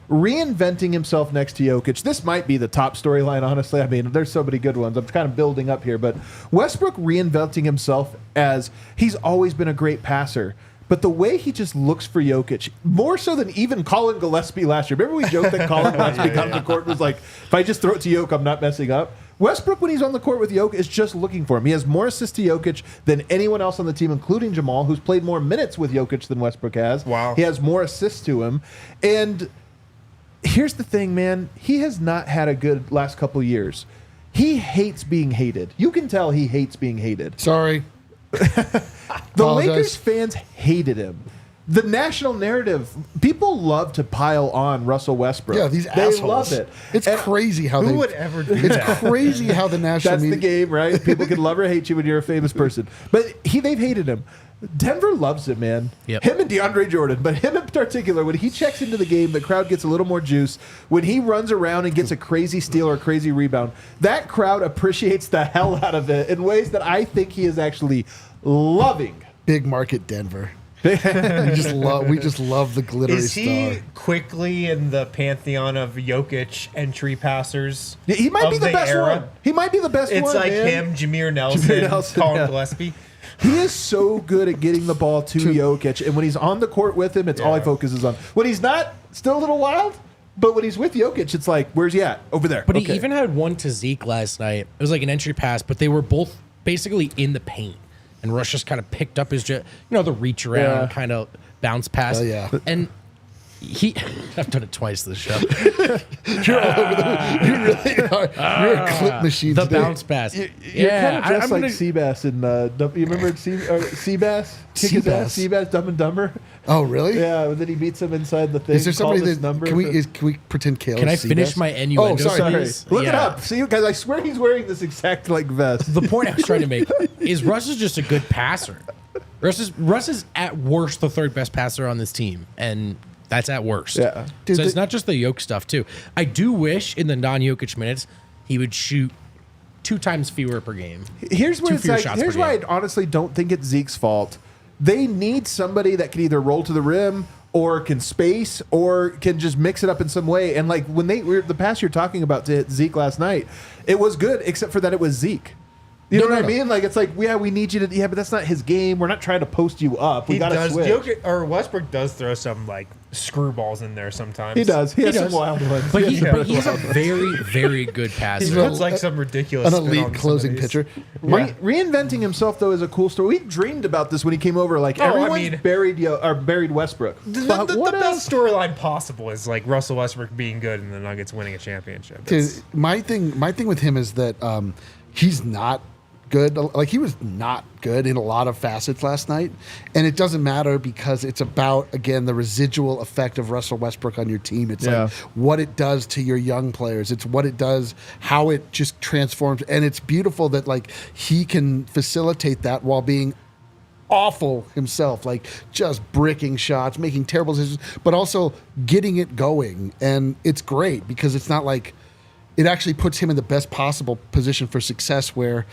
reinventing himself next to Jokic. This might be the top storyline, honestly. I mean, there's so many good ones. I'm kind of building up here, but Westbrook reinventing himself as he's always been a great passer. But the way he just looks for Jokic, more so than even Colin Gillespie last year. Remember we joked that Colin Gillespie got on the court and was like, if I just throw it to Jokic, I'm not messing up. Westbrook, when he's on the court with Jokic, is just looking for him. He has more assists to Jokic than anyone else on the team, including Jamal, who's played more minutes with Jokic than Westbrook has. Wow. He has more assists to him. And here's the thing, man. He has not had a good last couple of years. He hates being hated. You can tell he hates being hated. Sorry. The Lakers fans hated him. The national narrative, people love to pile on Russell Westbrook. Yeah, these assholes. They love it. It's crazy how Who would ever do that? It's crazy how the national That's media. the game, right? People can love or hate you when you're a famous person. But they've hated him. Denver loves him, man. Yep. Him and DeAndre Jordan, but him in particular, when he checks into the game, the crowd gets a little more juice. When he runs around and gets a crazy steal or a crazy rebound, that crowd appreciates the hell out of it in ways that I think he is actually loving. Big market Denver. we just love the glittery Is he star. quickly in the pantheon of Jokic entry passers? Yeah, he might be of the best era? one. He might be the best one. It's like man. him, Jameer Nelson, Colin yeah. Gillespie. He is so good at getting the ball to Jokic, and when he's on the court with him, it's all he focuses on. When he's not, still a little wild, but when he's with Jokic, it's like, where's he at? Over there. But he even had one to Zeke last night. It was like an entry pass, but they were both basically in the paint. And Rush just kind of picked up his, the reach around kind of bounce pass. Oh, yeah. And I've done it twice this show. You're all over you really are. You're a clip machine The today. bounce pass. You're kind of dressed like Seabass in, you remember Seabass? Kick his ass, Seabass, Dumb and Dumber? Oh, really? Yeah, and then he beats him inside the thing. Is there somebody called his that number can we pretend Kale? Can I is finish Seabass? my innuendo? Oh, sorry. please? Look it Yeah. up. See, guys, I swear he's wearing this exact like vest. The point I was trying to make is Russ is just a good passer. Russ is at worst the third best passer on this team, and that's at worst. Yeah. Dude, So it's not just the Jokic stuff too. I do wish in the non-Jokic minutes he would shoot 2 times fewer per game. Here's where Two it's fewer like, shots here's per why I game. honestly don't think it's Zeke's fault. They need somebody that can either roll to the rim or can space or can just mix it up in some way. And like when the pass you're talking about to Zeke last night, it was good except for that it was Zeke. You know what I mean? Like it's like, we need you to, but that's not his game. We're not trying to post you up. We got to switch. Jokic, or Westbrook does throw some like screwballs in there sometimes. He does. He has does. some wild ones. But he's a very, very good He passer. puts like some ridiculous An spin on elite some of closing these. pitcher. Reinventing himself though is a cool story. We dreamed about this when he came over. Like everyone's buried Westbrook. The What best storyline possible is like Russell Westbrook being good and the Nuggets winning a championship. Dude, my thing with him is that he's not good. Like he was not good in a lot of facets last night, and it doesn't matter because it's about again the residual effect of Russell Westbrook on your team. It's like what it does to your young players. It's what it does, how it just transforms, and it's beautiful that like he can facilitate that while being awful himself, like just bricking shots, making terrible decisions, but also getting it going, and it's great because it's not like it actually puts him in the best possible position for success where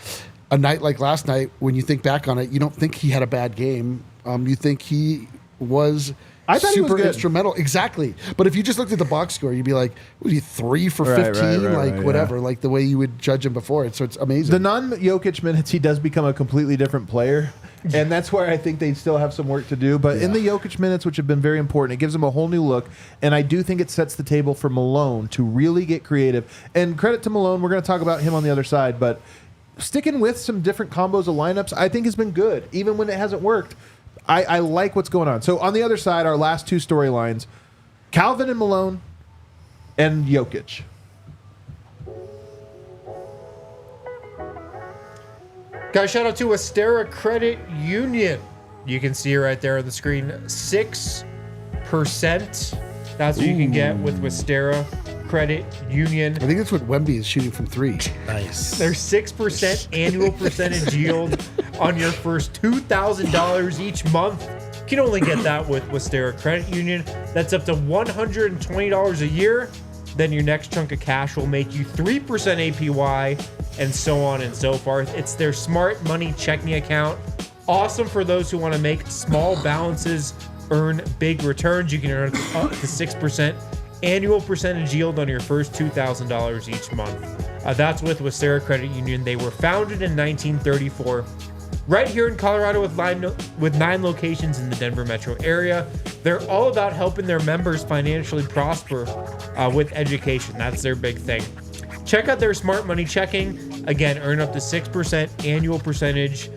a night like last night, when you think back on it, you don't think he had a bad game. You think he was I thought he was super good. instrumental. Exactly. But if you just looked at the box score, you'd be like, was he 3 for 15? Whatever, like the way you would judge him before it. So it's amazing. The non-Jokic minutes, he does become a completely different player. And that's where I think they still have some work to do. But in the Jokic minutes, which have been very important, it gives them a whole new look. And I do think it sets the table for Malone to really get creative. And credit to Malone. We're going to talk about him on the other side. But sticking with some different combos of lineups, I think has been good. Even when it hasn't worked, I like what's going on. So on the other side, our last two storylines, Calvin and Malone and Jokic. Guys, shout out to Westbrook Credit Union. You can see it right there on the screen. 6%. That's what you can get with Westbrook Credit Union. I think that's what Wemby is shooting from 3. Nice. There's 6% annual percentage yield on your first $2,000 each month. You can only get that with Westbrook Credit Union. That's up to $120 a year. Then your next chunk of cash will make you 3% APY, and so on and so forth. It's their smart money checking account. Awesome for those who want to make small balances, earn big returns. You can earn up to 6% annual percentage yield on your first $2,000 each month. That's with Westbrook Credit Union. They were founded in 1934. Right here in Colorado with 9 locations in the Denver metro area. They're all about helping their members financially prosper with education. That's their big thing. Check out their smart money checking. Again, earn up to 6% annual percentage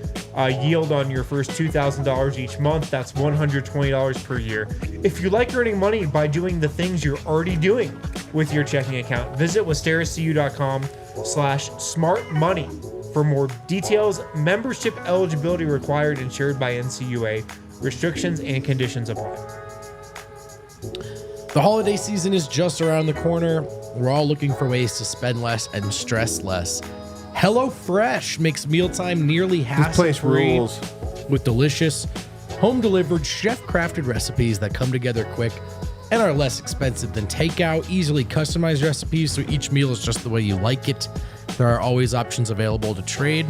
yield on your first $2,000 each month. That's $120 per year. If you like earning money by doing the things you're already doing with your checking account, visit westeracu.com/smartmoney. For more details, membership eligibility required, insured by NCUA. Restrictions and conditions apply. The holiday season is just around the corner. We're all looking for ways to spend less and stress less. HelloFresh makes mealtime nearly hassle-free with delicious, home-delivered, chef-crafted recipes that come together quick and are less expensive than takeout. Easily customized recipes so each meal is just the way you like it. There are always options available to trade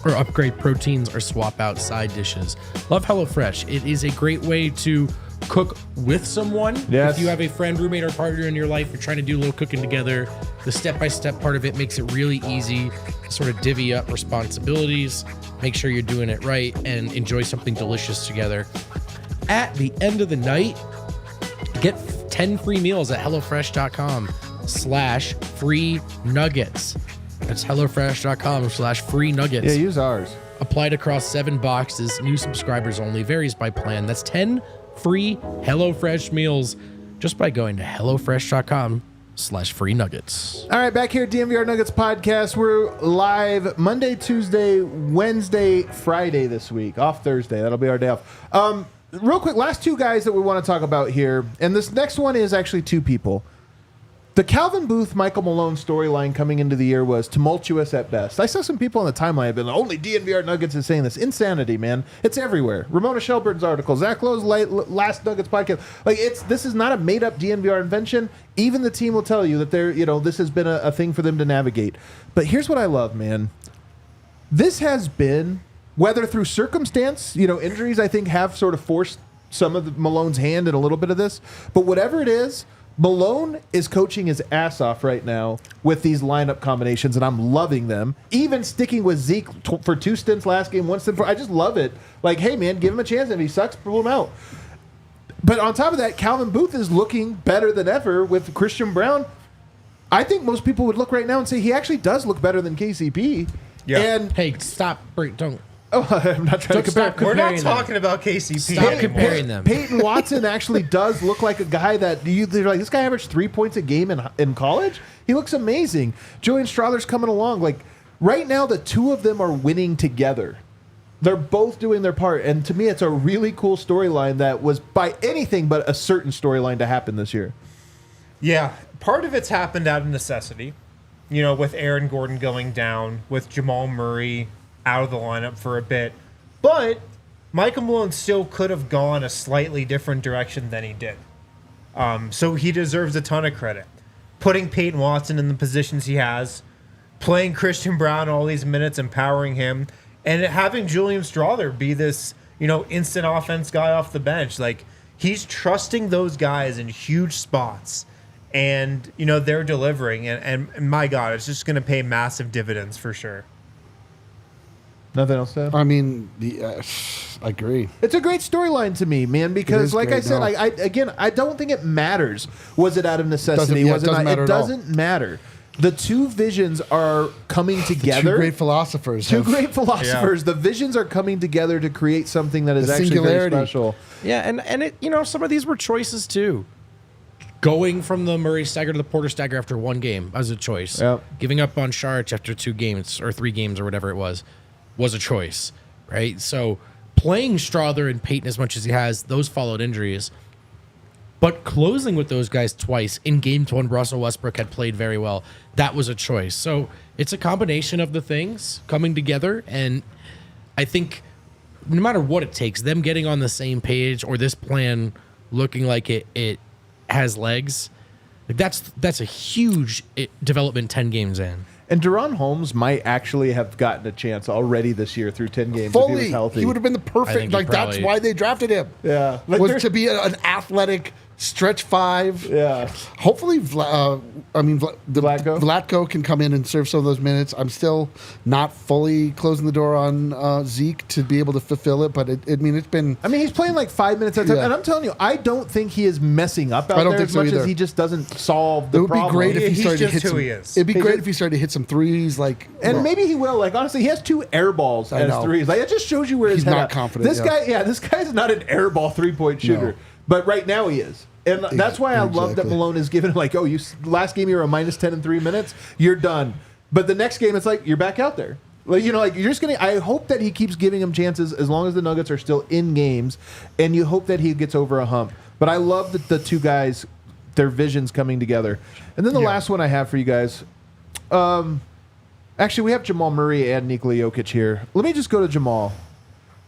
or upgrade proteins or swap out side dishes. Love HelloFresh. It is a great way to cook with someone. Yes. If you have a friend, roommate, or partner in your life, you're trying to do a little cooking together, the step-by-step part of it makes it really easy to sort of divvy up responsibilities, make sure you're doing it right, and enjoy something delicious together. At the end of the night, get 10 free meals at HelloFresh.com/free nuggets. That's HelloFresh.com/free nuggets. Yeah, use ours. Applied across 7 boxes. New subscribers only. Varies by plan. That's 10 free HelloFresh meals just by going to HelloFresh.com/free nuggets. All right, back here at DNVR Nuggets Podcast. We're live Monday, Tuesday, Wednesday, Friday this week. Off Thursday. That'll be our day off. Real quick, last two guys that we want to talk about here. And this next one is actually two people. The Calvin Booth, Michael Malone storyline coming into the year was tumultuous at best. I saw some people on the timeline have been only DNVR Nuggets is saying this. Insanity, man. It's everywhere. Ramona Shelburne's article, Zach Lowe's last Nuggets podcast. Like this is not a made up DNVR invention. Even the team will tell you that this has been a thing for them to navigate. But here's what I love, man. This has been, whether through circumstance, injuries I think have sort of forced some of Malone's hand in a little bit of this. But whatever it is, Malone is coaching his ass off right now with these lineup combinations, and I'm loving them. Even sticking with Zeke for 2 stints last game, 1 stint I just love it. Like, hey, man, give him a chance. If he sucks, pull him out. But on top of that, Calvin Booth is looking better than ever with Christian Braun. I think most people would look right now and say he actually does look better than KCP. Yeah. And Hey, stop. Don't. Oh, I'm not trying to compare. We're not comparing talking about KCP. Stop anymore. comparing them. Peyton Watson actually does look like a guy that they're like, this guy averaged 3 points a game in college. He looks amazing. Julian Strother's coming along. Like right now, the two of them are winning together. They're both doing their part, and to me, it's a really cool storyline that was by anything but a certain storyline to happen this year. Yeah, part of it's happened out of necessity. With Aaron Gordon going down, with Jamal Murray out of the lineup for a bit. But Michael Malone still could have gone a slightly different direction than he did. So he deserves a ton of credit. Putting Peyton Watson in the positions he has, playing Christian Braun all these minutes, empowering him, and having Julian Strother be this, instant offense guy off the bench. Like, he's trusting those guys in huge spots. And, they're delivering. And my God, it's just going to pay massive dividends for sure. Nothing else to add? I mean, I agree. It's a great storyline to me, man, because like great, I said, no. I don't think it matters. Was it out of necessity? It Doesn't matter. The two visions are coming together. Two great philosophers. Yeah. The visions are coming together to create something that is actually very special. Yeah, and it, some of these were choices too. Going from the Murray stagger to the Porter stagger after one game was a choice. Yep. Giving up on Saric after 2 games or 3 games or whatever it was a choice, right? So playing Strother and Peyton as much as he has, those followed injuries. But closing with those guys twice in games when Russell Westbrook had played very well, that was a choice. So it's a combination of the things coming together. And I think no matter what it takes, them getting on the same page or this plan looking like it has legs, that's a huge development 10 games in. And Deron Holmes might actually have gotten a chance already this year through 10 games if he was healthy. He would have been the perfect. That's why they drafted him. Yeah. Was to be an athletic stretch 5. Yeah. Hopefully, Vlatko can come in and serve some of those minutes. I'm still not fully closing the door on Zeke to be able to fulfill it, but it's been. I mean, he's playing like 5 minutes at a time, and I'm telling you, I don't think he is messing up out there as much as he just doesn't solve the problem. It would be great if he started to hit some. He is. It'd be great if he started to hit some threes, maybe he will. Like honestly, he has 2 air balls as threes. Like it just shows you where he's his head not at. confident. This guy's not an air ball 3-point shooter, No. but right now he is. And that's why I love that Malone is given last game you were a -10 in 3 minutes, you're done. But the next game it's like you're back out there. Like you're just gonna. I hope that he keeps giving him chances as long as the Nuggets are still in games, and you hope that he gets over a hump. But I love that the two guys, their visions coming together. And then the last one I have for you guys. Actually, we have Jamal Murray and Nikola Jokic here. Let me just go to Jamal.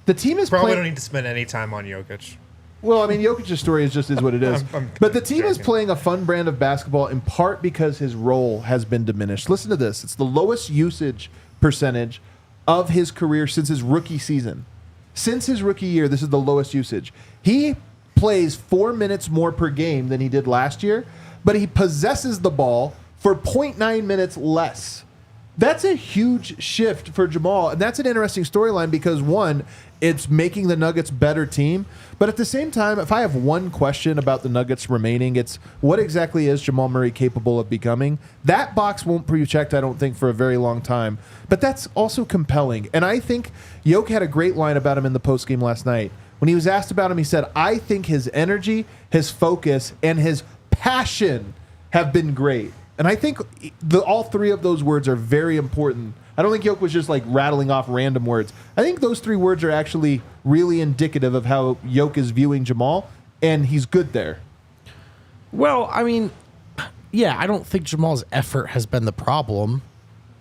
The team is probably don't need to spend any time on Jokic. Well, I mean, Jokic's story is what it is. But the team is playing a fun brand of basketball in part because his role has been diminished. Listen to this. It's the lowest usage percentage of his career since his rookie season. Since his rookie year, this is the lowest usage. He plays 4 minutes more per game than he did last year, but he possesses the ball for 0.9 minutes less. That's a huge shift for Jamal, and that's an interesting storyline because, one, it's making the Nuggets better team, but at the same time, if I have one question about the Nuggets remaining, it's what exactly is Jamal Murray capable of becoming? That box won't be checked, I don't think, for a very long time, but that's also compelling, and I think Jokic had a great line about him in the postgame last night. When he was asked about him, he said, I think his energy, his focus, and his passion have been great. And I think all 3 of those words are very important. I don't think Jokic was just like rattling off random words. I think those 3 words are actually really indicative of how Jokic is viewing Jamal, and he's good there. Well, I mean, yeah, I don't think Jamal's effort has been the problem.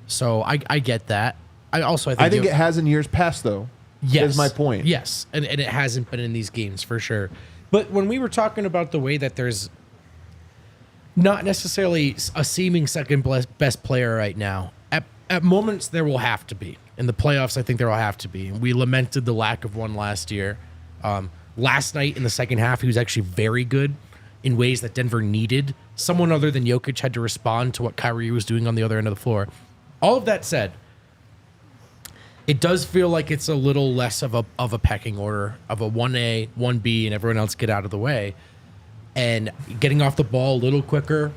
So I get that. I think it has in years past, though. Yes. Is my point. Yes, and it hasn't been in these games for sure. But when we were talking about the way that there's not necessarily a seeming second best player right now. At moments, there will have to be. In the playoffs, I think there will have to be. We lamented the lack of one last year. Last night in the second half, he was actually very good in ways that Denver needed. Someone other than Jokic had to respond to what Kyrie was doing on the other end of the floor. All of that said, it does feel like it's a little less of a pecking order, of a 1A, 1B, and everyone else get out of the way. And getting off the ball a little quicker.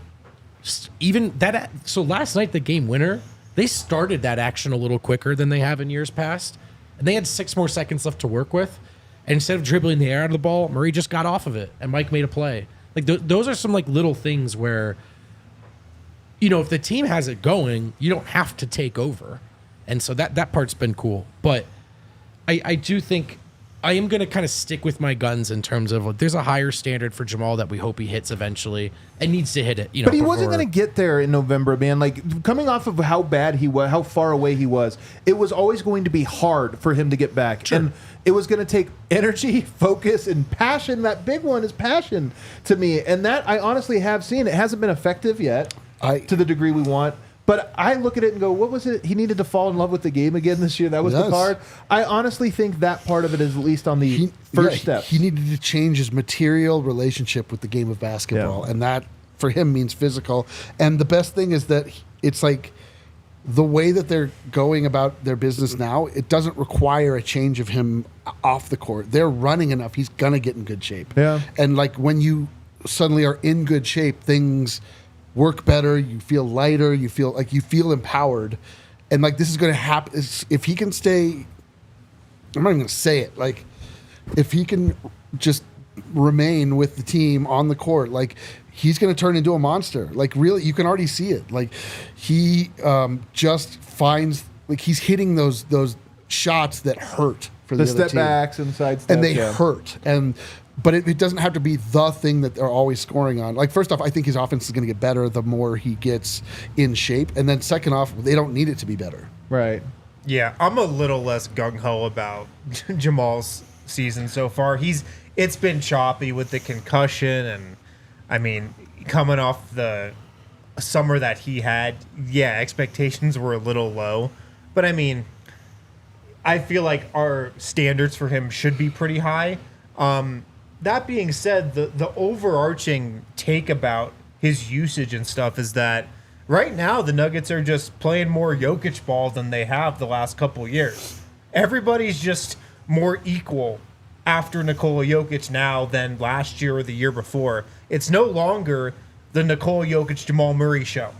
Even that. So last night, the game winner, they started that action a little quicker than they have in years past. And they had 6 more seconds left to work with. And instead of dribbling the air out of the ball, Murray just got off of it. And Mike made a play. Like those are some like little things where, if the team has it going, you don't have to take over. And so that part's been cool. But I do think I am going to kind of stick with my guns in terms of there's a higher standard for Jamal that we hope he hits eventually and needs to hit it. But he wasn't going to get there in November, man. Like coming off of how bad he was, how far away he was, it was always going to be hard for him to get back. Sure. And it was going to take energy, focus, and passion. That big one is passion to me. And that I honestly have seen. It hasn't been effective yet to the degree we want. But I look at it and go, what was it? He needed to fall in love with the game again this year. That was the card. I honestly think that part of it is at least on the first step. He needed to change his material relationship with the game of basketball. Yeah. And that, for him, means physical. And the best thing is that it's like the way that they're going about their business now, it doesn't require a change of him off the court. They're running enough. He's going to get in good shape. Yeah. And like when you suddenly are in good shape, things work better. You feel lighter. You feel empowered. And like this is going to happen. If he can stay, I'm not even going to say it. Like if he can just remain with the team on the court, like he's going to turn into a monster. Like really, you can already see it. Like he just finds, like he's hitting those shots that hurt for the other step team. backs and side steps, and they hurt. But it doesn't have to be the thing that they're always scoring on. Like first off, I think his offense is going to get better the more he gets in shape, and then second off, they don't need it to be better. Right. Yeah, I'm a little less gung-ho about Jamal's season so far. It's been choppy with the concussion, and I mean, coming off the summer that he had, yeah, expectations were a little low. But I mean, I feel like our standards for him should be pretty high. That being said, the overarching take about his usage and stuff is that right now the Nuggets are just playing more Jokic ball than they have the last couple of years. Everybody's just more equal after Nikola Jokic now than last year or the year before. It's no longer the Nikola Jokic Jamal Murray show.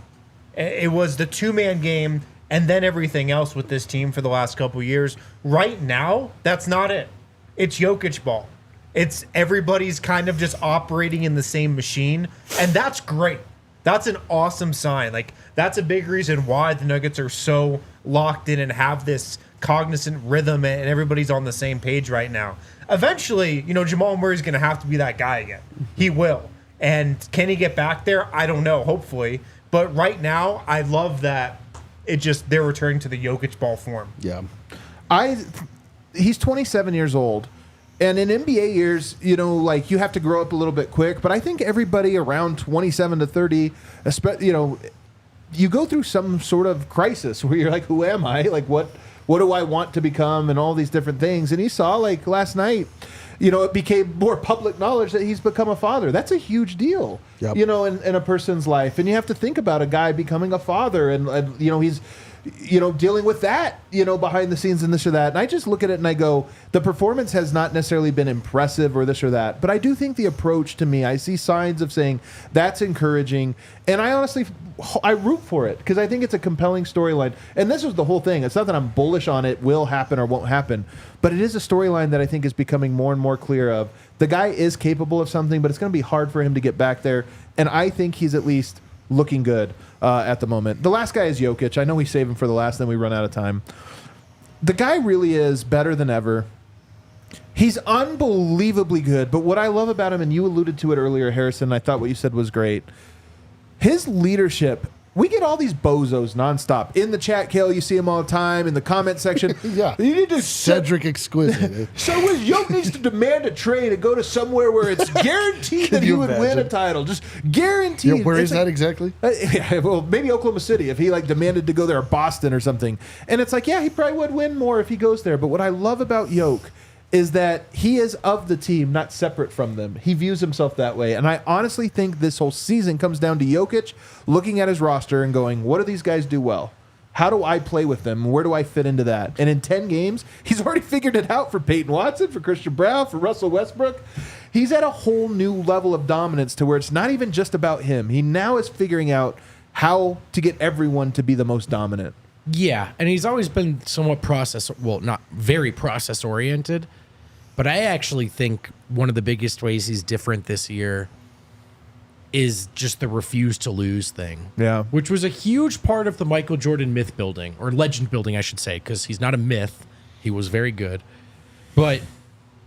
It was the two-man game and then everything else with this team for the last couple of years. Right now, that's not it. It's Jokic ball. It's everybody's kind of just operating in the same machine, and that's great. That's an awesome sign. Like, that's a big reason why the Nuggets are so locked in and have this cognizant rhythm, and everybody's on the same page right now. Eventually, Jamal Murray's going to have to be that guy again. He will. And can he get back there? I don't know, hopefully. But right now, I love that they're returning to the Jokic ball form. Yeah. He's 27 years old. And in NBA years, like you have to grow up a little bit quick. But I think everybody around 27 to 30, you go through some sort of crisis where you're like, who am I? Like, what do I want to become? And all these different things. And he saw, like, last night, it became more public knowledge that he's become a father. That's a huge deal, yep. In a person's life. And you have to think about a guy becoming a father and he's, dealing with that, behind the scenes and this or that. And I just look at it and I go, the performance has not necessarily been impressive or this or that. But I do think the approach to me, I see signs of saying that's encouraging. And I root for it because I think it's a compelling storyline. And this was the whole thing. It's not that I'm bullish on it will happen or won't happen. But it is a storyline that I think is becoming more and more clear of. The guy is capable of something, but it's going to be hard for him to get back there. And I think he's at least looking good at the moment. The last guy is Jokic. I know we save him for the last, then we run out of time. The guy really is better than ever. He's unbelievably good. But what I love about him, and you alluded to it earlier, Harrison, I thought what you said was great. His leadership. We get all these bozos nonstop. In the chat, Kale, you see him all the time. In the comment section. Yeah. You need to Cedric Exquisite. So Jokic needs to demand a trade and go to somewhere where it's guaranteed that he would win a title. Just guaranteed. Yeah, where is that exactly? Well, maybe Oklahoma City if he demanded to go there, or Boston or something. And it's like, yeah, he probably would win more if he goes there. But what I love about Jokic is that he is of the team, not separate from them. He views himself that way. And I honestly think this whole season comes down to Jokic looking at his roster and going, what do these guys do well? How do I play with them? Where do I fit into that? And in 10 games, he's already figured it out for Peyton Watson, for Christian Braun, for Russell Westbrook. He's at a whole new level of dominance to where it's not even just about him. He now is figuring out how to get everyone to be the most dominant. Yeah, and he's always been somewhat not very process-oriented, but I actually think one of the biggest ways he's different this year is just the refuse to lose thing. Yeah. Which was a huge part of the Michael Jordan myth building, or legend building, I should say, because he's not a myth. He was very good. But,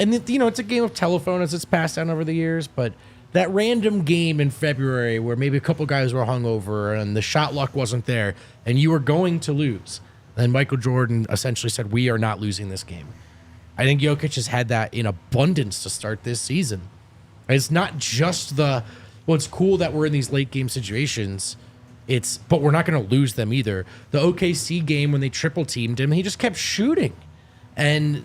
it's a game of telephone as it's passed down over the years, but that random game in February where maybe a couple guys were hungover and the shot luck wasn't there and you were going to lose. And Michael Jordan essentially said, we are not losing this game. I think Jokic has had that in abundance to start this season. It's not just it's cool that we're in these late game situations. But we're not going to lose them either. The OKC game when they triple teamed him, he just kept shooting. And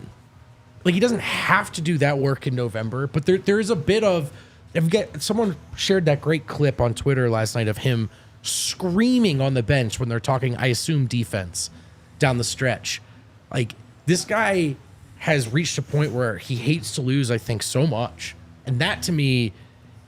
he doesn't have to do that work in November, but there is a bit of, someone shared that great clip on Twitter last night of him screaming on the bench when they're talking, I assume, defense down the stretch. Like, this guy has reached a point where he hates to lose, I think, so much. And that, to me,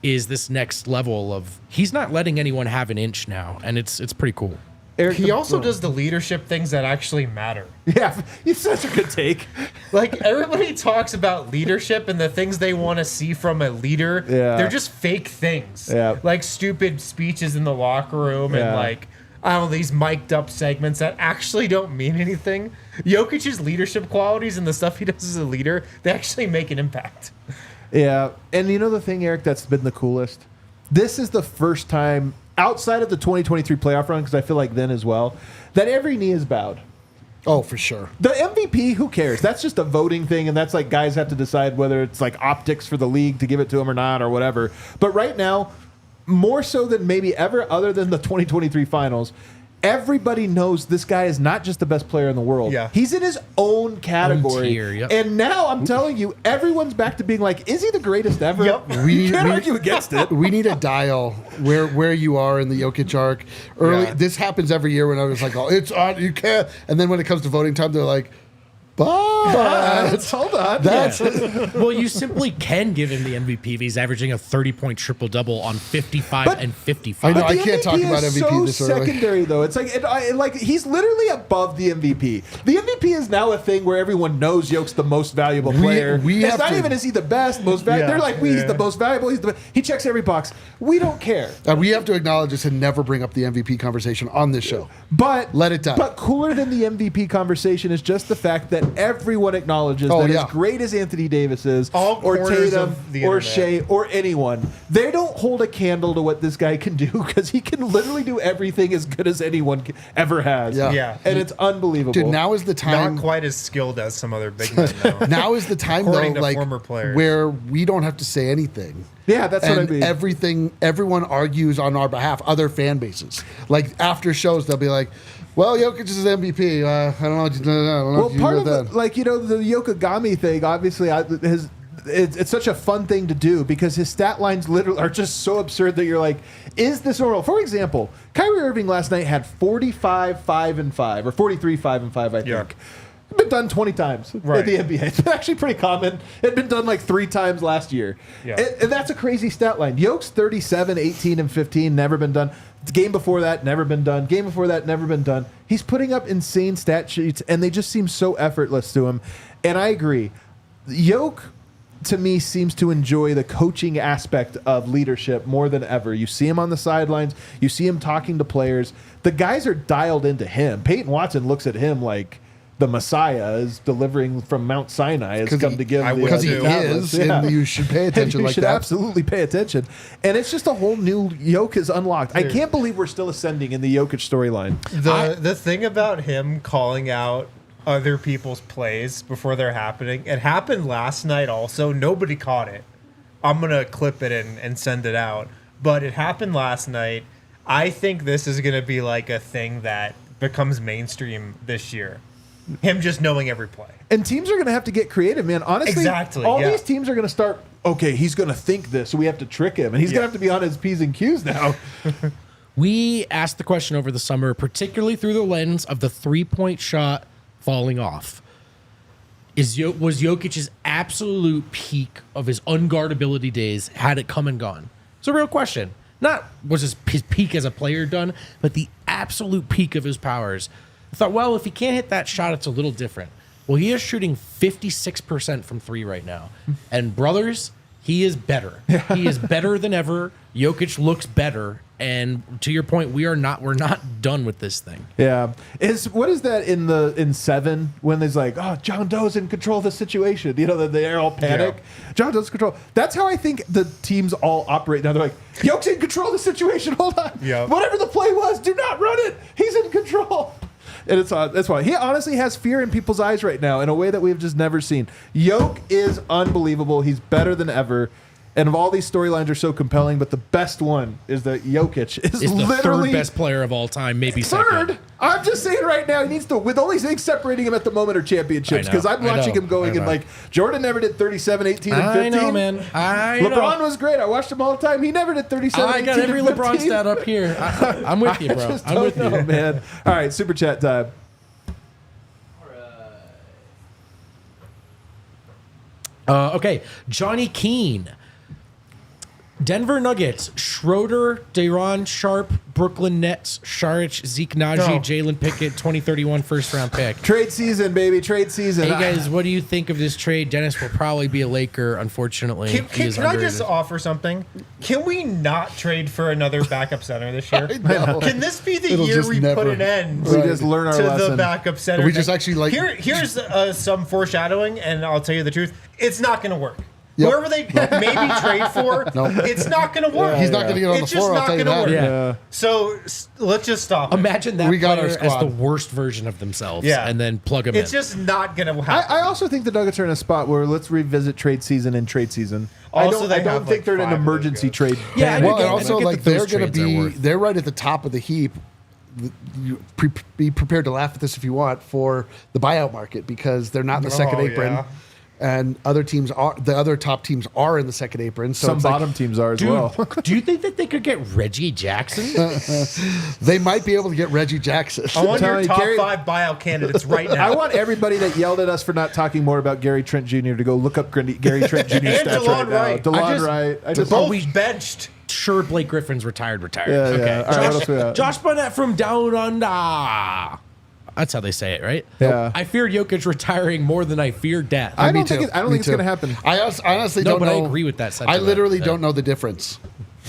is this next level of he's not letting anyone have an inch now. And it's pretty cool. Eric, He also does the leadership things that actually matter. Yeah, it's such a good take. Like, everybody talks about leadership and the things they want to see from a leader. Yeah. They're just fake things. Yeah. Like stupid speeches in the locker room Yeah. and like, I don't know, these mic'd up segments that actually don't mean anything. Jokic's leadership qualities and the stuff he does as a leader, they actually make an impact. Yeah, and you know the thing, Eric, that's been the coolest? This is the first time, outside of the 2023 playoff run, because I feel like then as well, that every knee is bowed. Oh, for sure. The MVP, who cares? That's just a voting thing, and that's like guys have to decide whether it's like optics for the league to give it to him or not or whatever. But right now, more so than maybe ever other than the 2023 finals, everybody knows this guy is not just the best player in the world. Yeah. He's in his own category. tier, yep. And now I'm telling you, everyone's back to being like, is he the greatest ever? Yep. You can't argue against it. We need a dial where you are in the Jokic arc. Early, Yeah. this happens every year when I was like, oh, it's on, you can't. And then when it comes to voting time, they're like, but Hold on. that's Well, you simply can give him the MVP if he's averaging a 30-point triple-double on 55 But- and 55. I know, But the I can't talk MVP about is MVP so this early. secondary, though. It's like he's literally above the MVP. The MVP is now a thing where everyone knows Jokic's the most valuable player. we it's have not to- even is he the best, most valuable. Yeah, They're like, he's yeah. the most valuable. He checks every box. We don't care. we have to acknowledge this and never bring up the MVP conversation on this show. But Let it die. But cooler than the MVP conversation is just the fact that everyone acknowledges Oh, that yeah. as great as Anthony Davis is, All or corners Tatum, of the or internet. Shea, or anyone, they don't hold a candle to what this guy can do because he can literally do everything as good as anyone ever has. Yeah. Yeah. And it's unbelievable. Dude, now is the time. Not quite as skilled as some other big men now. Now is the time, According though, to like former players. where we don't have to say anything. Yeah, that's what I And mean. everyone argues on our behalf. Other fan bases, like after shows, they'll be like, "Well, Jokic is his MVP. I don't know. What you, I don't know Well, what you part do of with it, that." like, the Yokogami thing, obviously, it's such a fun thing to do because his stat lines literally are just so absurd that you're like, is this normal? For example, Kyrie Irving last night had 45, 5, and 5, or 43, 5, and 5, I think. Yeah. It's been done 20 times Right. at the NBA. It's been actually pretty common. It had been done like 3 times last year. Yeah. And that's a crazy stat line. Jokic's 37, 18, and 15, never been done. The game before that, never been done. Game before that, never been done. He's putting up insane stat sheets, and they just seem so effortless to him. And I agree. Jokic, to me, seems to enjoy the coaching aspect of leadership more than ever. You see him on the sidelines. You see him talking to players. The guys are dialed into him. Peyton Watson looks at him like the Messiah is delivering from Mount Sinai has come to give I the would Because he too. tablets. is, and you should pay attention you like should that. absolutely pay attention. And it's just a whole new Jokic is unlocked. I can't believe we're still ascending in the Jokic storyline. The thing about him calling out other people's plays before they're happening, it happened last night also. Nobody caught it. I'm going to clip it and send it out. But it happened last night. I think this is going to be like a thing that becomes mainstream this year. Him just knowing every play. And teams are going to have to get creative, man. Honestly, Exactly, all yeah. these teams are going to start, okay, he's going to think this, so we have to trick him. And he's going to have to be on his P's and Q's now. We asked the question over the summer, particularly through the lens of the three-point shot falling off. Was Jokic's absolute peak of his unguardability days, had it come and gone? It's a real question. Not was his peak as a player done, but the absolute peak of his powers. I thought, well, if he can't hit that shot, it's a little different. Well, he is shooting 56% from 3 right now. And brothers, he is better. He is better than ever. Jokic looks better. And to your point, we're not done with this thing. Yeah. What is that in 7 when there's like, oh, John Doe's in control of the situation? You know, they're all panic. Yeah. John Doe's in control. That's how I think the teams all operate now. They're like, Jokic's in control of the situation. Hold on. Yeah. Whatever the play was, do not run it. He's in control. And that's why he honestly has fear in people's eyes right now in a way that we've just never seen. Jokic is unbelievable. He's better than ever. And of all these storylines are so compelling, but the best one is that Jokic is Is the literally third best player of all time, maybe third. second. I'm just saying right now, he needs to, with only things separating him at the moment are championships. I know, Because I'm I watching know, him going I in know. like, Jordan never did 37, 18, and 15. I know, man. I LeBron know. was great. I watched him all the time. He never did 37, I 18, got every and 15. LeBron stat up here. I'm with you, I bro. just I'm don't with know, you. man. All right, super chat time. Okay, Johnny Keene. Denver Nuggets, Schroeder, De'Ron Sharp, Brooklyn Nets, Saric, Zeke Naji, No. Jalen Pickett, 2031 first-round pick. Trade season, baby. Trade season. Hey, guys, what do you think of this trade? Dennis will probably be a Laker, unfortunately. Can He is I underrated. just offer something? Can we not trade for another backup center this year? No. Can this be the It'll year just we never- put an end We just learn our to the lesson. backup center? We just actually, like- here's some foreshadowing, and I'll tell you the truth. It's not going to work. Yep. Whoever they maybe trade for, it's not going to work. He's not going to get on the It's just floor, I'll not tell you going to that. work. Yeah. So let's just stop. it. Imagine that We got our player as the squad. worst version of themselves, Yeah. and then plug them It's in. just not going to happen. I also think the Nuggets are in a spot where let's revisit trade season and trade season. Also, I they don't have, think like, they're in an 5 of those emergency guys. trade. Yeah, I panic. Well, and get- also I get like that those they're going to trades are be worth. they're right at the top of the heap. Be prepared to laugh at this if you want for the buyout market because they're not in the second apron, yeah. and the other top teams are in the second apron. So Some it's like, bottom teams are as Dude, well. do you think that they could get Reggie Jackson? they might be able to get Reggie Jackson. I want your telling you, top Gary- 5 buyout candidates right now. I want everybody that yelled at us for not talking more about Gary Trent Jr. to go look up Gary Trent Jr. And stats DeLon right now. Wright. DeLon Wright. I just both benched. Sure, Blake Griffin's retired. Yeah, yeah. Okay. All right, what else we got? Josh Barnett from Down Under. That's how they say it, right? Yeah. I feared Jokic retiring more than I feared death. I Me don't think too. I don't Me think it's too. going to happen. I honestly No, don't but know. I agree with that I sentiment. literally Yeah. don't know the difference.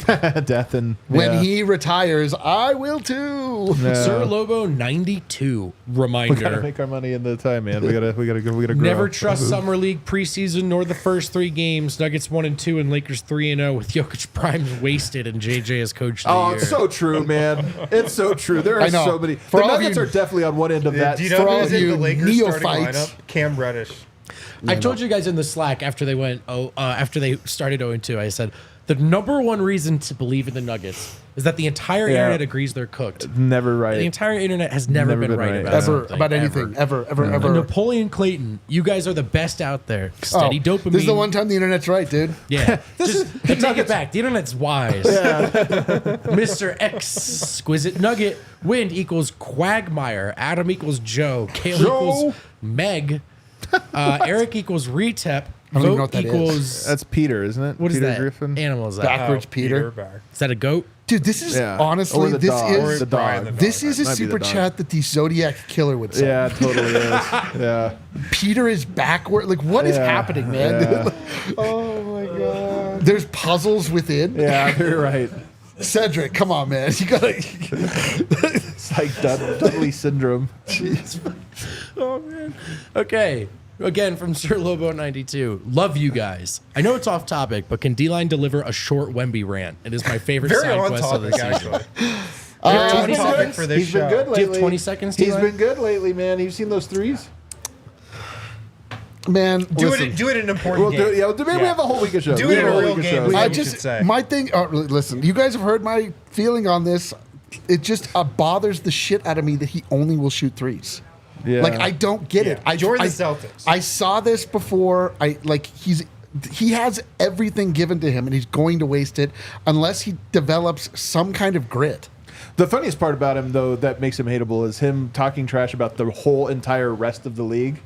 Death and When yeah. he retires, I will too. Sir Lobo 92 we gotta reminder. make our money in the time, man. We gotta grow. Never trust Summer League preseason nor the first 3 games. Nuggets 1-2 and Lakers 3-0 with Jokic primes wasted and JJ as coach of the Oh, year. it's so true, man. It's so true. There are I know. so many. For The all of Nuggets you- are definitely on one end of that. Do you For know all who's of in the you Lakers starting neophytes. lineup? Cam Reddish. I told you guys in the Slack after they went after they started 0-2, I said the number one reason to believe in the Nuggets is that the entire Yeah. internet agrees they're cooked. Never right. The entire internet has never been right about Ever something, about anything. Ever. Napoleon Clayton, you guys are the best out there. Steady dopamine. This is the one time the internet's right, dude. Yeah. Take it back. The internet's wise. Mr. Exquisite Nugget. Wind equals Quagmire. Adam equals Joe. Kale equals Meg. Eric equals Retep. I don't even know Vogt what that is. equals. That's Peter, isn't it? What is Peter that? Griffin. Animal is that? Backwards, Peter. back. Is that a goat? Dude, this is Yeah. honestly Or the this dog. is the Brian dog. the this is a Might be the super dog. chat that the Zodiac Killer would say. Yeah, it totally is. Yeah. Peter is backward. Like, what is Yeah. happening, man? Yeah. Oh my god. There's puzzles within. Yeah, you're right. Cedric, come on, man. You gotta. It's like Dudley syndrome. Oh, man. Okay. Again, from Sir Lobo 92. Love you guys. I know it's off topic, but can D-Line deliver a short Wemby rant? It is my favorite Very side on quest of the topic, season. actually. Very 20 on topic topic. for this He's been show. good Do you have lately. 20 seconds, He's T-Line? been good lately, man. You've seen those threes? Man, Do listen. it in an important We'll do, game. yeah, maybe we have a whole week of show. Do We it have in a whole real week of game. shows. Yeah, I we just should say. my thing. Listen, you guys have heard my feeling on this. It just bothers the shit out of me that he only will shoot threes. Yeah. Like I don't get it. Yeah. Join the I Celtics. I saw this before. He has everything given to him, and he's going to waste it unless he develops some kind of grit. The funniest part about him, though, that makes him hateable is him talking trash about the whole entire rest of the league.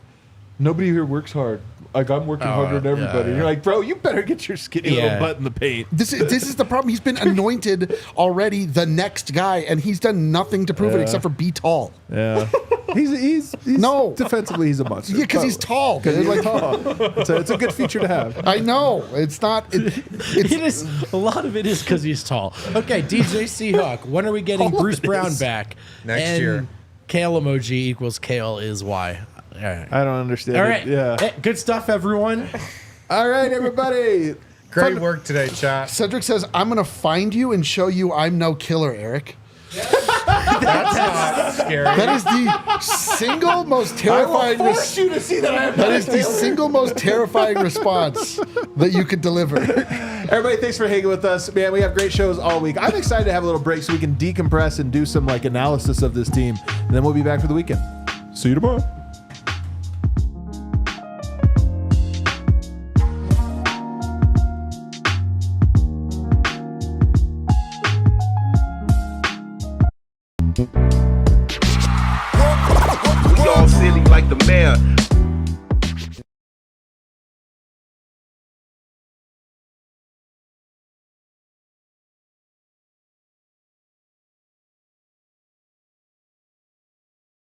Nobody here works hard. Like, I'm working harder than everybody. yeah, And you're like, bro, you better get your skinny Yeah. little butt in the paint. This is the problem. He's been anointed already the next guy, and he's done nothing to prove it except for be tall. Yeah. He's No. defensively, he's a monster. Yeah, because he's tall. Because he's Like, tall. It's a good feature to have. I know it's not. It is a lot of it is because he's tall. Okay, DJ Seahawk. When are we getting Bruce Brown back? Next And year. Kale emoji equals Kale is why. All right. I don't understand All it. right. Yeah. Hey, good stuff, everyone. All right, everybody. Great work today, chat. Cedric says, "I'm gonna find you and show you I'm no killer, Eric." That's not scary. That is the single most terrifying. Force you to see that I am That not is the single most terrifying response that you could deliver. Everybody, thanks for hanging with us. Man, we have great shows all week. I'm excited to have a little break so we can decompress and do some like analysis of this team. And then we'll be back for the weekend. See you tomorrow. We all silly like the mayor.